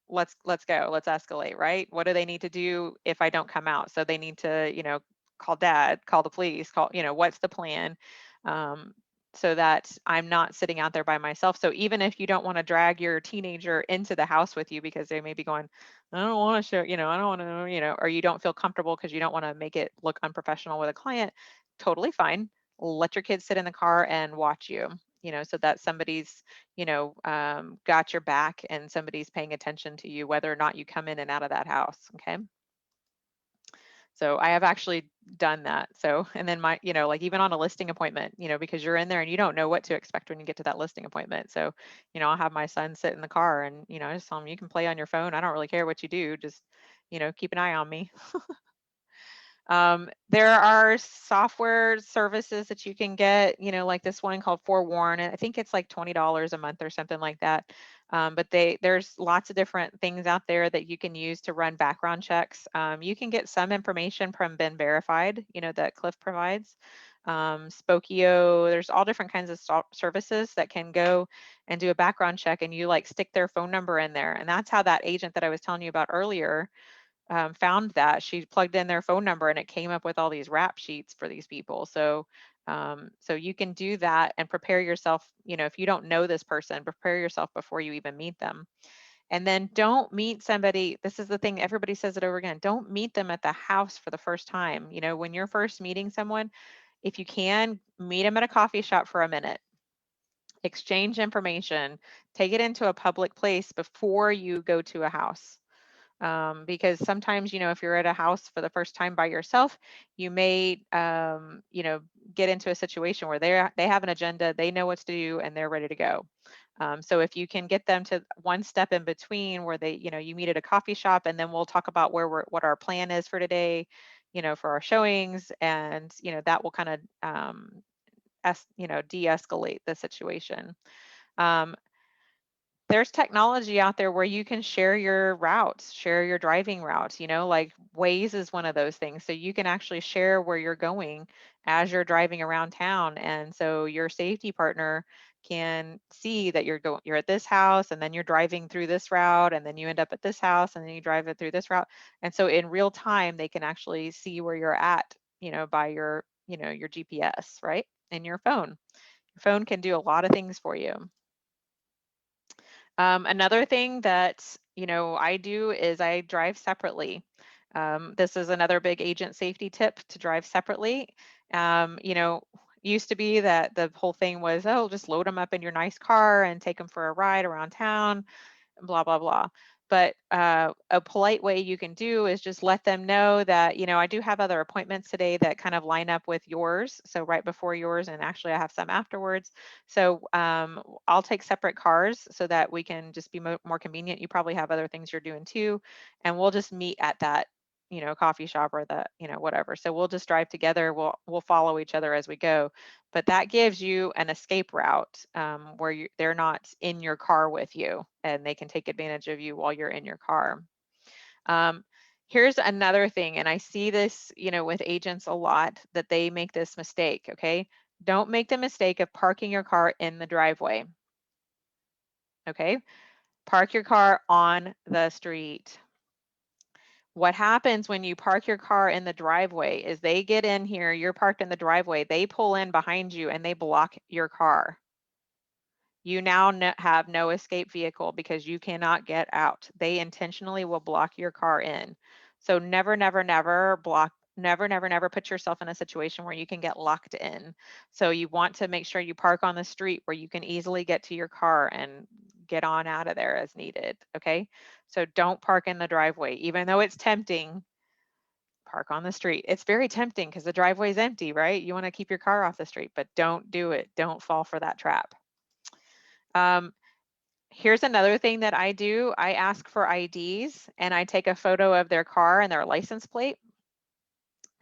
let's go, let's escalate, right? What do they need to do if I don't come out? So they need to, you know, call dad, call the police, call, you know, what's the plan? Um, so that I'm not sitting out there by myself. So even if you don't want to drag your teenager into the house with you because they may be going, I don't want to show, you know, I don't want to, you know, or you don't feel comfortable because you don't want to make it look unprofessional with a client, totally fine. Let your kids sit in the car and watch you, you know, so that somebody's, you know, got your back and somebody's paying attention to you, whether or not you come in and out of that house. Okay. So I have actually done that. So, and then my, you know, like even on a listing appointment, you know, because you're in there and you don't know what to expect when you get to that listing appointment. So, you know, I'll have my son sit in the car and, you know, I just tell him, you can play on your phone. I don't really care what you do. Just, you know, keep an eye on me. There are software services that you can get, you know, like this one called Forewarn, and I think it's like $20 a month or something like that. But there's lots of different things out there that you can use to run background checks. You can get some information from Been Verified, you know, that Cliff provides. Spokio, there's all different kinds of services that can go and do a background check, and you like stick their phone number in there, and that's how that agent that I was telling you about earlier found that. She plugged in their phone number and it came up with all these rap sheets for these people. So so you can do that and prepare yourself, you know, if you don't know this person, prepare yourself before you even meet them. And then don't meet somebody, this is the thing, everybody says it over again, don't meet them at the house for the first time. You know, when you're first meeting someone, if you can, meet them at a coffee shop for a minute, exchange information, take it into a public place before you go to a house. Because sometimes, you know, if you're at a house for the first time by yourself, you may, you know, get into a situation where they have an agenda, they know what to do, and they're ready to go. So if you can get them to one step in between where they, you know, you meet at a coffee shop, and then we'll talk about what our plan is for today, you know, for our showings, and you know that will kind of, you know, de-escalate the situation. Um, there's technology out there where you can share your routes, share your driving routes, you know, like Waze is one of those things. So you can actually share where you're going as you're driving around town. And so your safety partner can see that you're at this house and then you're driving through this route and then you end up at this house and then you drive it through this route. And so in real time, they can actually see where you're at, you know, by your, you know, your GPS, right? And your phone. Your phone can do a lot of things for you. Another thing that, you know, I do is I drive separately. This is another big agent safety tip to drive separately. You know, used to be that the whole thing was, oh, just load them up in your nice car and take them for a ride around town, blah, blah, blah. But a polite way you can do is just let them know that, you know, I do have other appointments today that kind of line up with yours. So right before yours, and actually I have some afterwards. So I'll take separate cars so that we can just be more convenient. You probably have other things you're doing too. And we'll just meet at that, you know, coffee shop or the, you know, whatever. So we'll just drive together. We'll follow each other as we go. But that gives you an escape route where they're not in your car with you and they can take advantage of you while you're in your car. Um, Here's another thing, and I see this, you know, with agents a lot, that they make this mistake, okay? Don't make the mistake of parking your car in the driveway, okay? Park your car on the street. What happens when you park your car in the driveway is they get in here, you're parked in the driveway, they pull in behind you and they block your car. You now have no escape vehicle because you cannot get out. They intentionally will block your car in. So never, never, never block, never put yourself in a situation where you can get locked in. So you want to make sure you park on the street where you can easily get to your car and get on out of there as needed. Okay. So don't park in the driveway, even though it's tempting. Park on the street. It's very tempting because the driveway is empty, right? You want to keep your car off the street, but don't do it. Don't fall for that trap. Here's another thing that I do. I ask for IDs and I take a photo of their car and their license plate.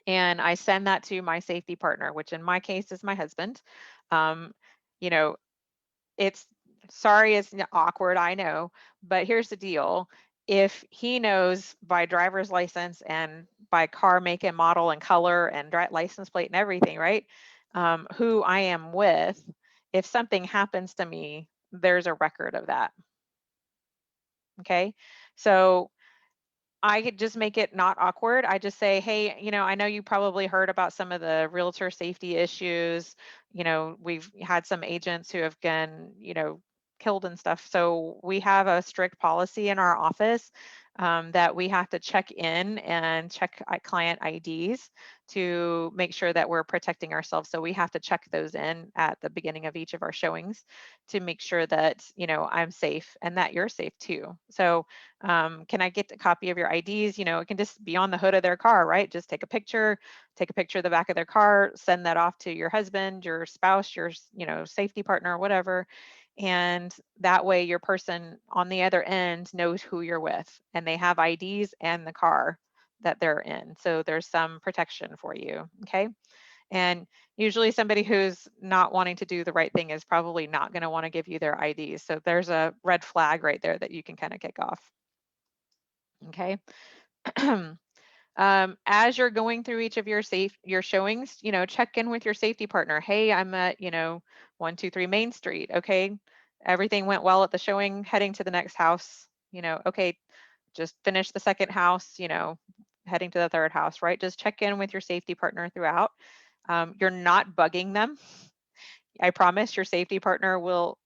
And I send that to my safety partner, which in my case is my husband. Um, you know, it's sorry, it's awkward, I know, but here's the deal. If he knows by driver's license and by car make and model and color and license plate and everything, right? Who I am with, if something happens to me, there's a record of that. Okay. So I could just make it not awkward. I just say, hey, you know, I know you probably heard about some of the realtor safety issues. You know, we've had some agents who have been, you know, killed and stuff. So we have a strict policy in our office that we have to check in and check client IDs to make sure that we're protecting ourselves. So we have to check those in at the beginning of each of our showings to make sure that, you know, I'm safe and that you're safe too. So can I get a copy of your IDs? You know, it can just be on the hood of their car, right? Just take a picture of the back of their car, send that off to your husband, your spouse, your, you know, safety partner, whatever. And that way your person on the other end knows who you're with and they have IDs and the car that they're in. So there's some protection for you. Okay. And usually somebody who's not wanting to do the right thing is probably not going to want to give you their IDs. So there's a red flag right there that you can kind of kick off. Okay. As you're going through each of your showings, you know, check in with your safety partner. Hey, I'm at, you know, 123 Main Street. Okay. Everything went well at the showing, heading to the next house, you know, okay, just finish the second house, you know, heading to the third house, right? Just check in with your safety partner throughout. You're not bugging them. I promise your safety partner will,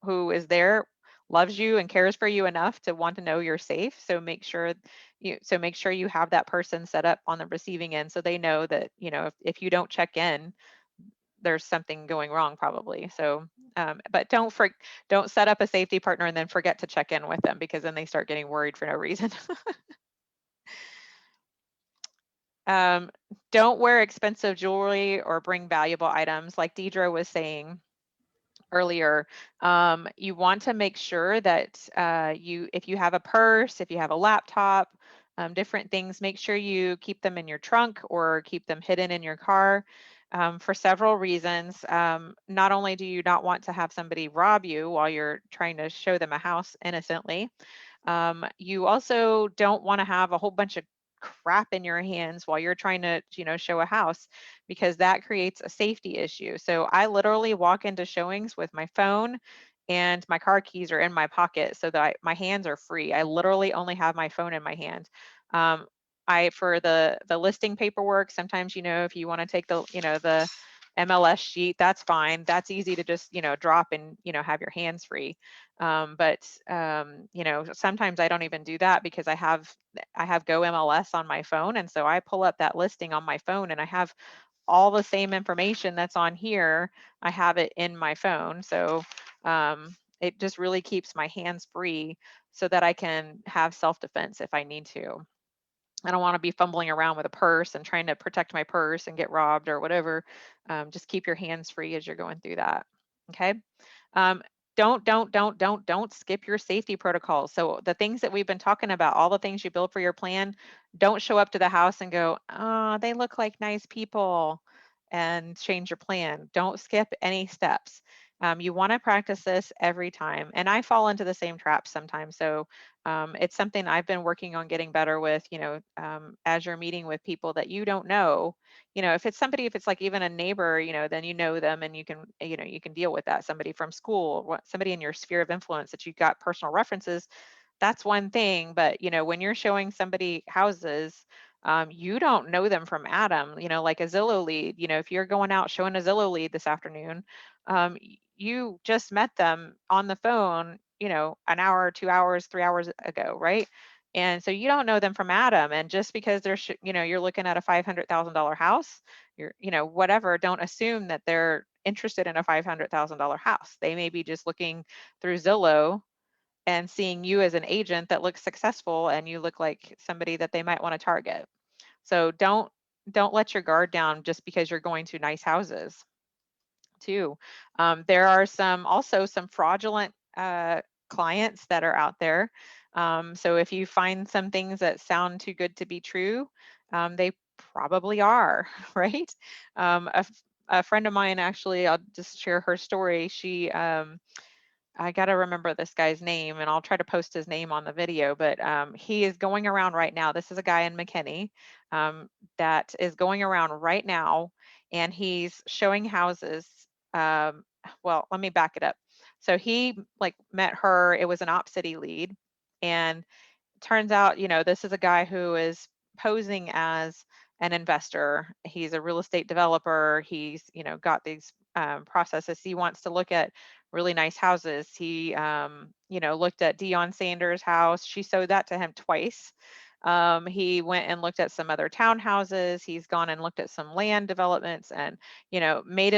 who is there, loves you and cares for you enough to want to know you're safe. So make sure you have that person set up on the receiving end so they know that, you know, if you don't check in, there's something going wrong probably. So but don't set up a safety partner and then forget to check in with them, because then they start getting worried for no reason. Don't wear expensive jewelry or bring valuable items, like Deidre was saying earlier. You want to make sure that if you have a purse, if you have a laptop, different things, make sure you keep them in your trunk or keep them hidden in your car for several reasons. Not only do you not want to have somebody rob you while you're trying to show them a house innocently, you also don't want to have a whole bunch of crap in your hands while you're trying to, you know, show a house, because that creates a safety issue. So I literally walk into showings with my phone and my car keys are in my pocket so that my hands are free. I literally only have my phone in my hand. For the listing paperwork, sometimes, you know, if you want to take the, you know, the MLS sheet, that's fine. That's easy to just, you know, drop and, you know, have your hands free. You know, sometimes I don't even do that because I have Go MLS on my phone, and so I pull up that listing on my phone, and I have all the same information that's on here. I have it in my phone, so it just really keeps my hands free so that I can have self-defense if I need to. I don't want to be fumbling around with a purse and trying to protect my purse and get robbed or whatever. Just keep your hands free as you're going through that. Okay. Um, don't skip your safety protocols. So the things that we've been talking about, all the things you build for your plan, don't show up to the house and go, oh, they look like nice people, and change your plan. Don't skip any steps. You want to practice this every time. And I fall into the same trap sometimes. So it's something I've been working on getting better with, you know, as you're meeting with people that you don't know, you know, if it's somebody, if it's like even a neighbor, you know, then you know them and you can, you know, you can deal with that. Somebody from school, somebody in your sphere of influence that you've got personal references, that's one thing. But, you know, when you're showing somebody houses, you don't know them from Adam, you know, like a Zillow lead, you know, if you're going out showing a Zillow lead this afternoon, you just met them on the phone, you know, an hour, 2 hours, 3 hours ago, right? And so you don't know them from Adam. And just because they're, you know, you're looking at a $500,000 house, you're, you know, whatever, don't assume that they're interested in a $500,000 house. They may be just looking through Zillow and seeing you as an agent that looks successful and you look like somebody that they might want to target. So don't let your guard down just because you're going to nice houses too. There are also some fraudulent clients that are out there. So if you find some things that sound too good to be true, they probably are, right? A friend of mine, actually, I'll just share her story. I got to remember this guy's name, and I'll try to post his name on the video, but he is going around right now. This is a guy in McKinney that is going around right now, and he's showing houses. Um, well, let me back it up. So he like met her, it was an Op City lead, and turns out, you know, this is a guy who is posing as an investor. He's a real estate developer. He's, you know, got these processes. He wants to look at really nice houses. He, you know, looked at Deion Sanders' house. She showed that to him twice. He went and looked at some other townhouses. He's gone and looked at some land developments, and, you know, made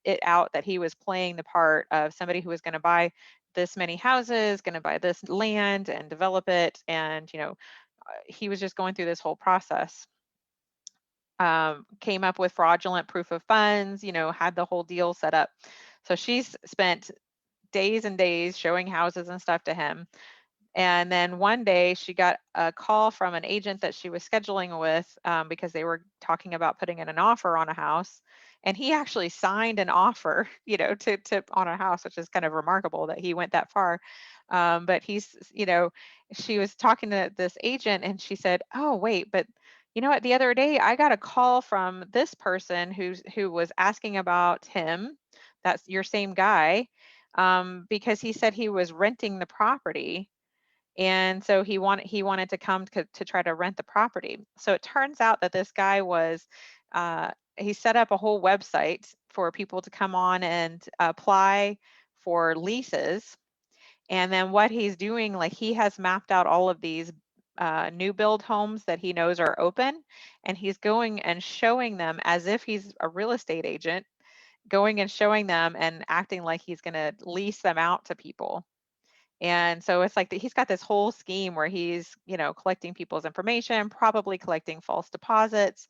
it out that he was playing the part of somebody who was going to buy this many houses, going to buy this land and develop it. And, you know, he was just going through this whole process. Came up with fraudulent proof of funds, you know, had the whole deal set up. So she's spent days and days showing houses and stuff to him. And then one day she got a call from an agent that she was scheduling with, because they were talking about putting in an offer on a house. And he actually signed an offer, you know, to on a house, which is kind of remarkable that he went that far. But he's, you know, she was talking to this agent and she said, "Oh, wait, but you know what? The other day I got a call from this person who was asking about him. That's your same guy, because he said he was renting the property, and so he wanted to come to try to rent the property." So it turns out that this guy was he set up a whole website for people to come on and apply for leases. And then what he's doing, like, he has mapped out all of these new build homes that he knows are open, and he's going and showing them as if he's a real estate agent, going and showing them and acting like he's going to lease them out to people. And so it's like he's got this whole scheme where he's, you know, collecting people's information, probably collecting false deposits,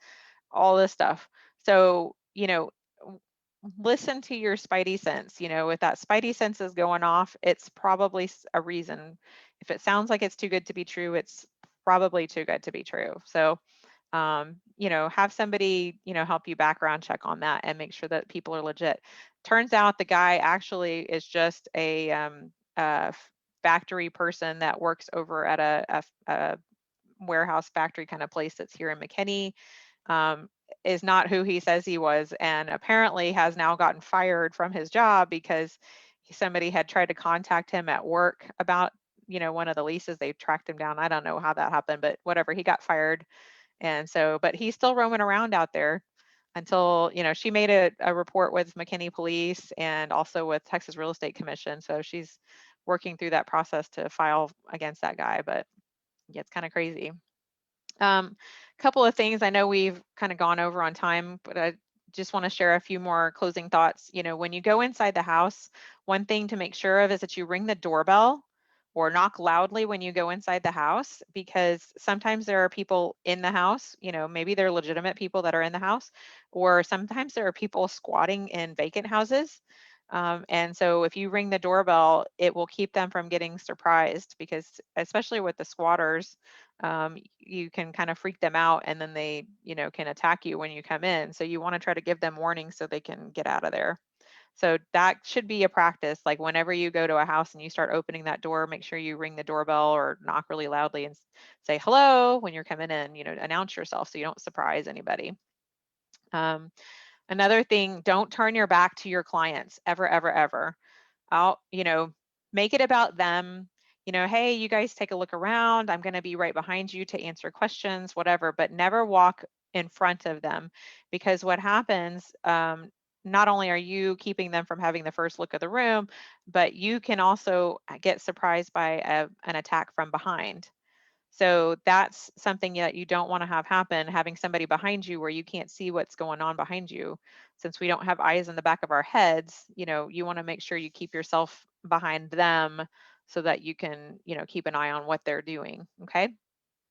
all this stuff. So, you know, listen to your spidey sense. You know, if that spidey sense is going off, it's probably a reason. If it sounds like it's too good to be true, it's probably too good to be true. So, you know, have somebody, you know, help you background check on that and make sure that people are legit. Turns out the guy actually is just a factory person that works over at a warehouse factory kind of place that's here in McKinney. um, is not who he says he was, and apparently has now gotten fired from his job because somebody had tried to contact him at work about, you know, one of the leases. They tracked him down. I don't know how that happened, but whatever, he got fired. And so, but he's still roaming around out there until, you know, she made a report with McKinney Police and also with Texas Real Estate Commission. So she's working through that process to file against that guy. But yeah, it's kind of crazy. Couple of things I know we've kind of gone over on time, but I just want to share a few more closing thoughts. You know, when you go inside the house, one thing to make sure of is that you ring the doorbell or knock loudly when you go inside the house, because sometimes there are people in the house, you know, maybe they're legitimate people that are in the house, or sometimes there are people squatting in vacant houses. And so if you ring the doorbell, it will keep them from getting surprised, because especially with the squatters, you can kind of freak them out, and then they, you know, can attack you when you come in. So you want to try to give them warning so they can get out of there. So that should be a practice. Like whenever you go to a house and you start opening that door, make sure you ring the doorbell or knock really loudly and say hello when you're coming in, you know, announce yourself so you don't surprise anybody. Um, Another thing, don't turn your back to your clients ever, ever, ever. You know, make it about them. You know, hey, you guys take a look around. I'm going to be right behind you to answer questions, whatever, but never walk in front of them, because what happens, not only are you keeping them from having the first look of the room, but you can also get surprised by an attack from behind. So that's something that you don't want to have happen, having somebody behind you where you can't see what's going on behind you. Since we don't have eyes in the back of our heads, you know, you want to make sure you keep yourself behind them so that you can, you know, keep an eye on what they're doing. Okay.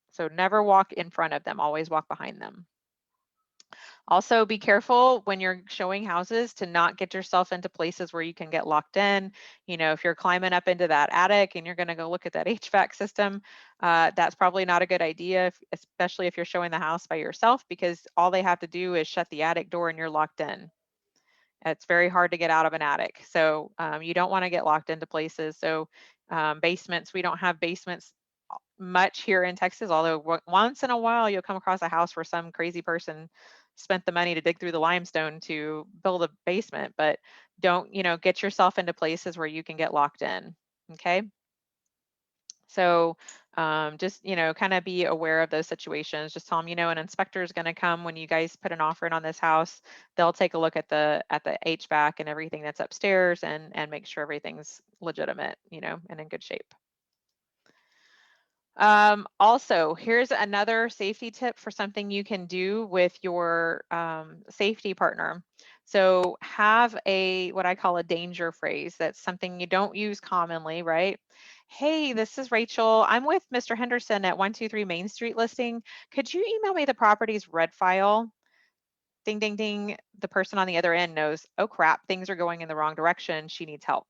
So never walk in front of them, always walk behind them. Also, be careful when you're showing houses to not get yourself into places where you can get locked in. You know, if you're climbing up into that attic and you're going to go look at that HVAC system, that's probably not a good idea, especially if you're showing the house by yourself, because all they have to do is shut the attic door and you're locked in. It's very hard to get out of an attic. So you don't want to get locked into places. So basements, we don't have basements much here in Texas, although once in a while you'll come across a house where some crazy person spent the money to dig through the limestone to build a basement. But don't, you know, get yourself into places where you can get locked in. Okay. So just, you know, kind of be aware of those situations. Just tell them, you know, an inspector is going to come when you guys put an offer in on this house. They'll take a look at the HVAC and everything that's upstairs, and make sure everything's legitimate, you know, and in good shape. Also, here's another safety tip for something you can do with your safety partner. So have what I call a danger phrase. That's something you don't use commonly, right? Hey, this is Rachel. I'm with Mr. Henderson at 123 Main Street listing. Could you email me the property's red file? Ding, ding, ding. The person on the other end knows, oh crap, things are going in the wrong direction. She needs help,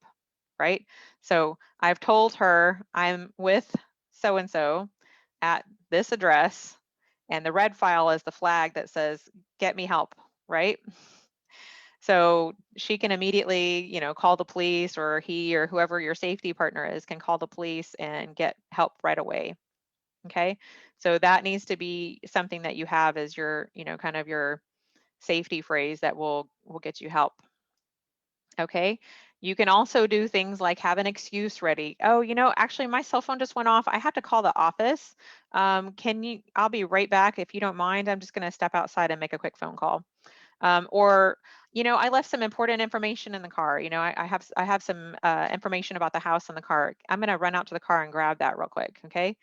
right? So I've told her I'm with so-and-so at this address, and the red file is the flag that says, get me help, right? So she can immediately, you know, call the police, or he or whoever your safety partner is can call the police and get help right away. Okay. So that needs to be something that you have as your, you know, kind of your safety phrase that will get you help. Okay. You can also do things like have an excuse ready. Oh, you know, actually my cell phone just went off. I have to call the office. I'll be right back. If you don't mind, I'm just going to step outside and make a quick phone call. Or, you know, I left some important information in the car. You know, I have some information about the house in the car. I'm going to run out to the car and grab that real quick. Okay.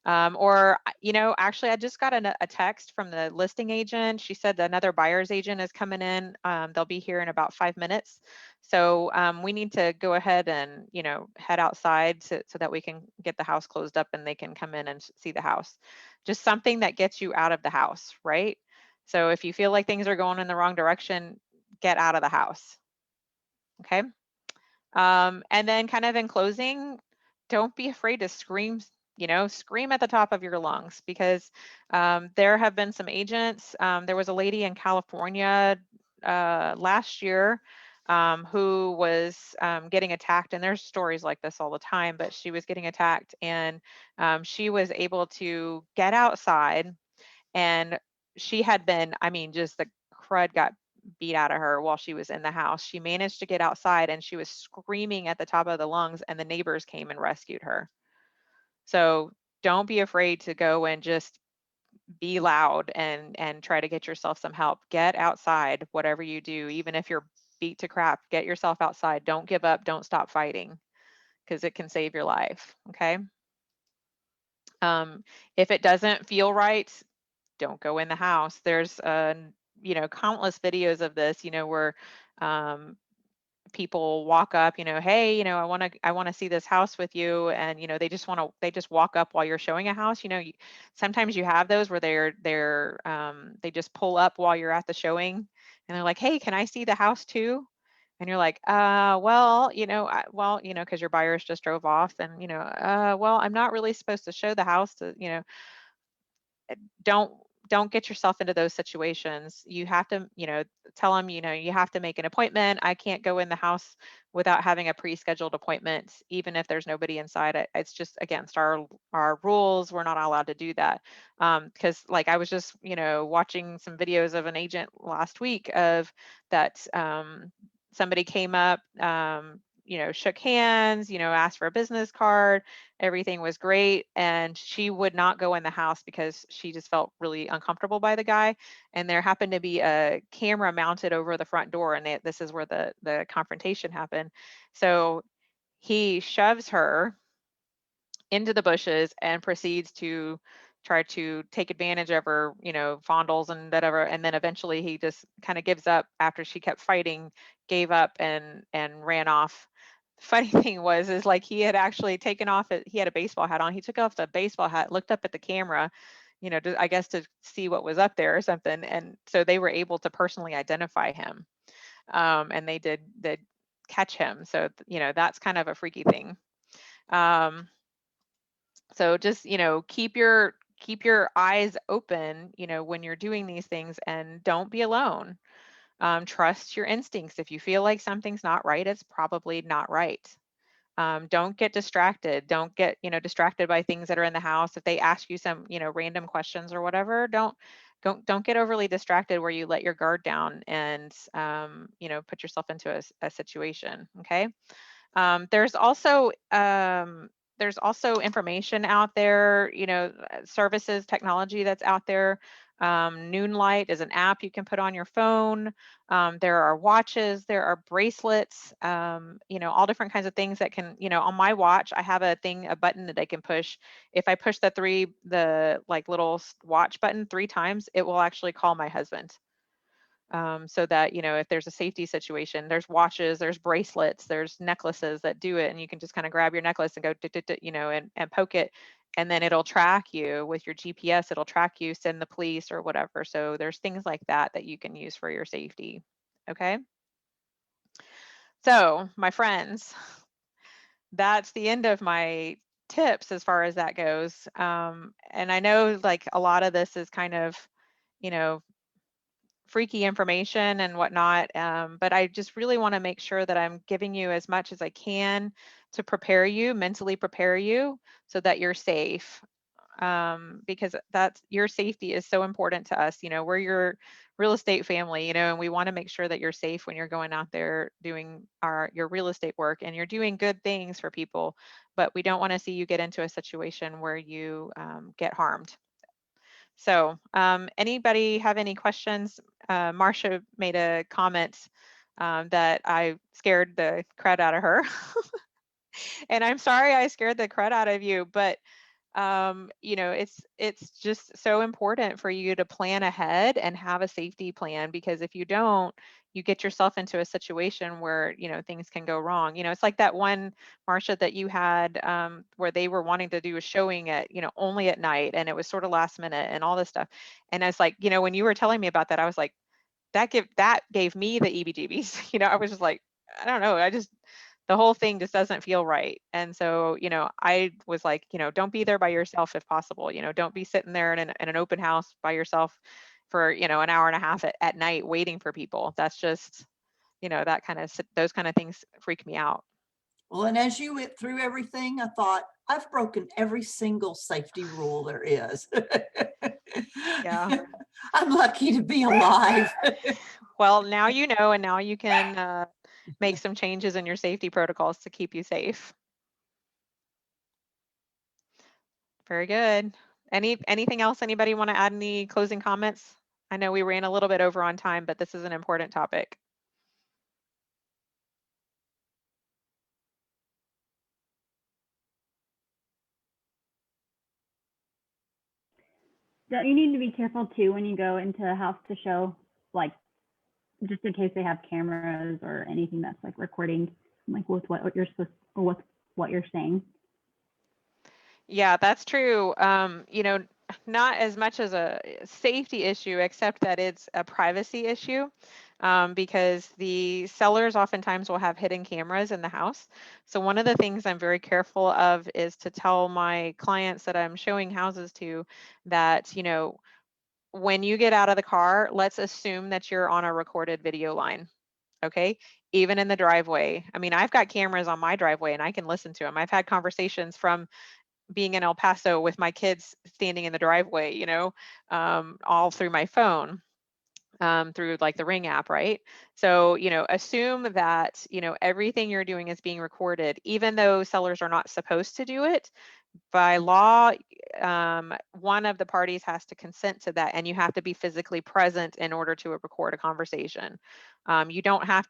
Or, you know, actually, I just got a text from the listing agent. She said another buyer's agent is coming in. They'll be here in about 5 minutes. So we need to go ahead and, you know, head outside so that we can get the house closed up and they can come in and see the house. Just something that gets you out of the house, right? So if you feel like things are going in the wrong direction, get out of the house. Okay. And then kind of in closing, don't be afraid to scream, you know, scream at the top of your lungs, because there have been some agents. There was a lady in California last year who was getting attacked, and there's stories like this all the time, but she was getting attacked, and she was able to get outside, and she had been, I mean, just the crud got beat out of her while she was in the house. She managed to get outside and she was screaming at the top of the lungs, and the neighbors came and rescued her. So don't be afraid to go and just be loud and try to get yourself some help. Get outside, whatever you do, even if you're beat to crap, get yourself outside. Don't give up, don't stop fighting. because it can save your life. Okay. If it doesn't feel right, don't go in the house. There's countless videos of this, where um, people walk up, hey, I want to see this house with you, and they just walk up while you're showing a house. Sometimes you have those where they just pull up while you're at the showing, and they're like, hey, can I see the house too? And you're like, well, because your buyers just drove off, and well, I'm not really supposed to show the house to, don't don't get yourself into those situations. You have to, tell them, you have to make an appointment. I can't go in the house without having a pre-scheduled appointment, even if there's nobody inside. It's just against our rules. We're not allowed to do that. Because like I was just, watching some videos of an agent last week of that somebody came up, shook hands, asked for a business card. Everything was great, and she would not go in the house because she just felt really uncomfortable by the guy. And there happened to be a camera mounted over the front door, and this is where the confrontation happened. So he shoves her into the bushes and proceeds to try to take advantage of her, fondles and whatever. And then eventually he just kind of gives up after she kept fighting, gave up and ran off. Funny thing was, is like he had actually taken off he had a baseball hat on. He took off the baseball hat, looked up at the camera, I guess to see what was up there or something. And so they were able to personally identify him. And they did catch him. So, that's kind of a freaky thing. So just, keep your eyes open, when you're doing these things, and don't be alone. Trust your instincts. If you feel like something's not right, it's probably not right. Don't get distracted. Don't get, distracted by things that are in the house. If they ask you some, random questions or whatever, don't get overly distracted where you let your guard down and, put yourself into a situation. Okay. Um, there's also um, there's also information out there, services, technology that's out there. Noonlight is an app you can put on your phone. There are watches, there are bracelets, all different kinds of things that can, on my watch, I have a button that I can push. If I push the like little watch button 3 times, it will actually call my husband. So that, if there's a safety situation, there's watches, there's bracelets, there's necklaces that do it, and you can just kind of grab your necklace and go, and poke it, and then it'll track you with your GPS. It'll track you, send the police or whatever. So there's things like that that you can use for your safety. Okay. So my friends, that's the end of my tips as far as that goes. And I know like a lot of this is kind of, you know, freaky information and whatnot. But I just really want to make sure that I'm giving you as much as I can to prepare you, mentally prepare you so that you're safe. Because that's your safety is so important to us. We're your real estate family, and we want to make sure that you're safe when you're going out there doing your real estate work and you're doing good things for people. But we don't want to see you get into a situation where you get harmed. So anybody have any questions? Marcia made a comment that I scared the crud out of her. And I'm sorry I scared the crud out of you, but it's just so important for you to plan ahead and have a safety plan, because if you don't, you get yourself into a situation where things can go wrong. It's like that one, Marcia, that you had where they were wanting to do a showing at only at night, and it was sort of last minute and all this stuff. And I was like, when you were telling me about that, I was like, that gave me the EBGBs. I was just like, I don't know, the whole thing just doesn't feel right. And so, I was like, don't be there by yourself if possible. Don't be sitting there in an open house by yourself for, an hour and a half at night waiting for people. That's just, those kind of things freak me out. Well, and as you went through everything, I thought, I've broken every single safety rule there is. Yeah. I'm lucky to be alive. Well, now you know, and now you can make some changes in your safety protocols to keep you safe. Very good. Anything else? Anybody want to add any closing comments? I know we ran a little bit over on time, but this is an important topic. Don't you need to be careful too when you go into a house to show, like, just in case they have cameras or anything that's like recording, like with what you're supposed or with what you're saying? Yeah, that's true. You know, not as much as a safety issue, except that it's a privacy issue, because the sellers oftentimes will have hidden cameras in the house. So one of the things I'm very careful of is to tell my clients that I'm showing houses to that, you know, when you get out of the car, let's assume that you're on a recorded video line. Okay. Even in the driveway. I mean, I've got cameras on my driveway and I can listen to them. I've had conversations from being in El Paso with my kids standing in the driveway, you know, all through my phone, through like the Ring app, right? So, you know, assume that, you know, everything you're doing is being recorded, even though sellers are not supposed to do it. By law, one of the parties has to consent to that, and you have to be physically present in order to record a conversation. You don't have,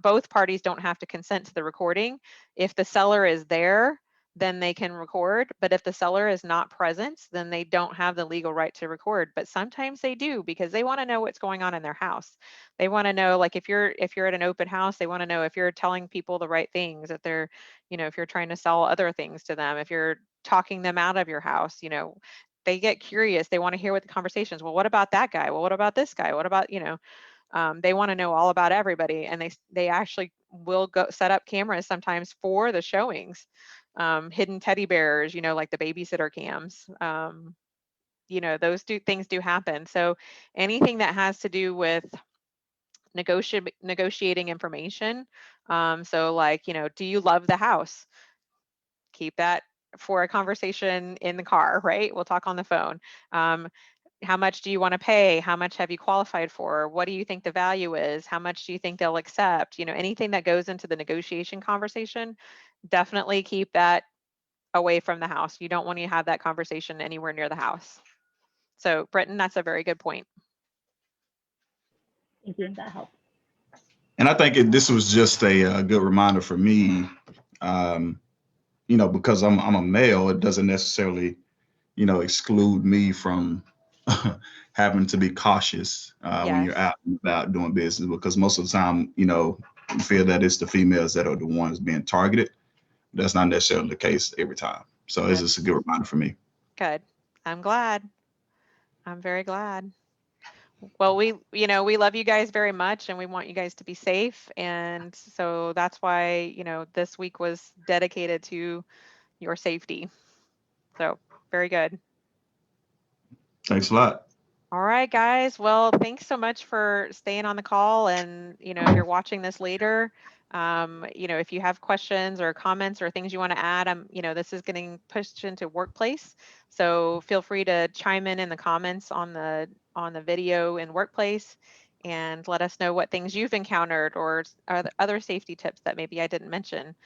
both parties don't have to consent to the recording. If the seller is there, then they can record. But if the seller is not present, then they don't have the legal right to record. But sometimes they do because they want to know what's going on in their house. They want to know, like if you're at an open house, they want to know if you're telling people the right things, that they're, you know, if you're trying to sell other things to them, if you're talking them out of your house, you know, they get curious. They want to hear what the conversations. Well, what about that guy? Well, what about this guy? What about, you know, they want to know all about everybody, and they actually will go set up cameras sometimes for the showings, hidden teddy bears, you know, like the babysitter cams. You know, those things do happen. So anything that has to do with negotiating information. So like, you know, do you love the house? Keep that for a conversation in the car, right? We'll talk on the phone. Um, how much do you want to pay? How much have you qualified for? What do you think the value is? How much do you think they'll accept? You know, anything that goes into the negotiation conversation, definitely keep that away from the house. You don't want to have that conversation anywhere near the house. So, Britton, that's a very good point. Thank you. That helps. And I think this was just a good reminder for me, you know, because I'm a male, it doesn't necessarily, you know, exclude me from having to be cautious when you're Yes. out and about doing business, because most of the time, you know, you feel that it's the females that are the ones being targeted. That's not necessarily the case every time. So it's just a good reminder for me. Good. I'm glad. I'm very glad. Well, you know, we love you guys very much and we want you guys to be safe. And so that's why, you know, this week was dedicated to your safety. So very good. Thanks a lot. All right, guys. Well, thanks so much for staying on the call. And, you know, if you're watching this later, you know, if you have questions or comments or things you want to add, you know, this is getting pushed into Workplace. So feel free to chime in the comments on the video in Workplace and let us know what things you've encountered or other safety tips that maybe I didn't mention.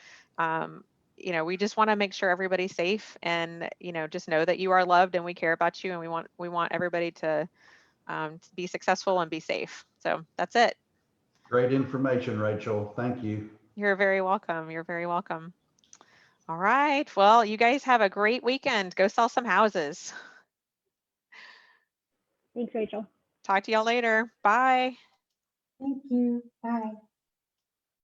You know, we just want to make sure everybody's safe, and, you know, just know that you are loved and we care about you, and we want everybody to be successful and be safe. So that's it. Great information, Rachel. Thank you. You're very welcome. You're very welcome. All right. Well, you guys have a great weekend. Go sell some houses. Thanks, Rachel. Talk to y'all later. Bye. Thank you. Bye.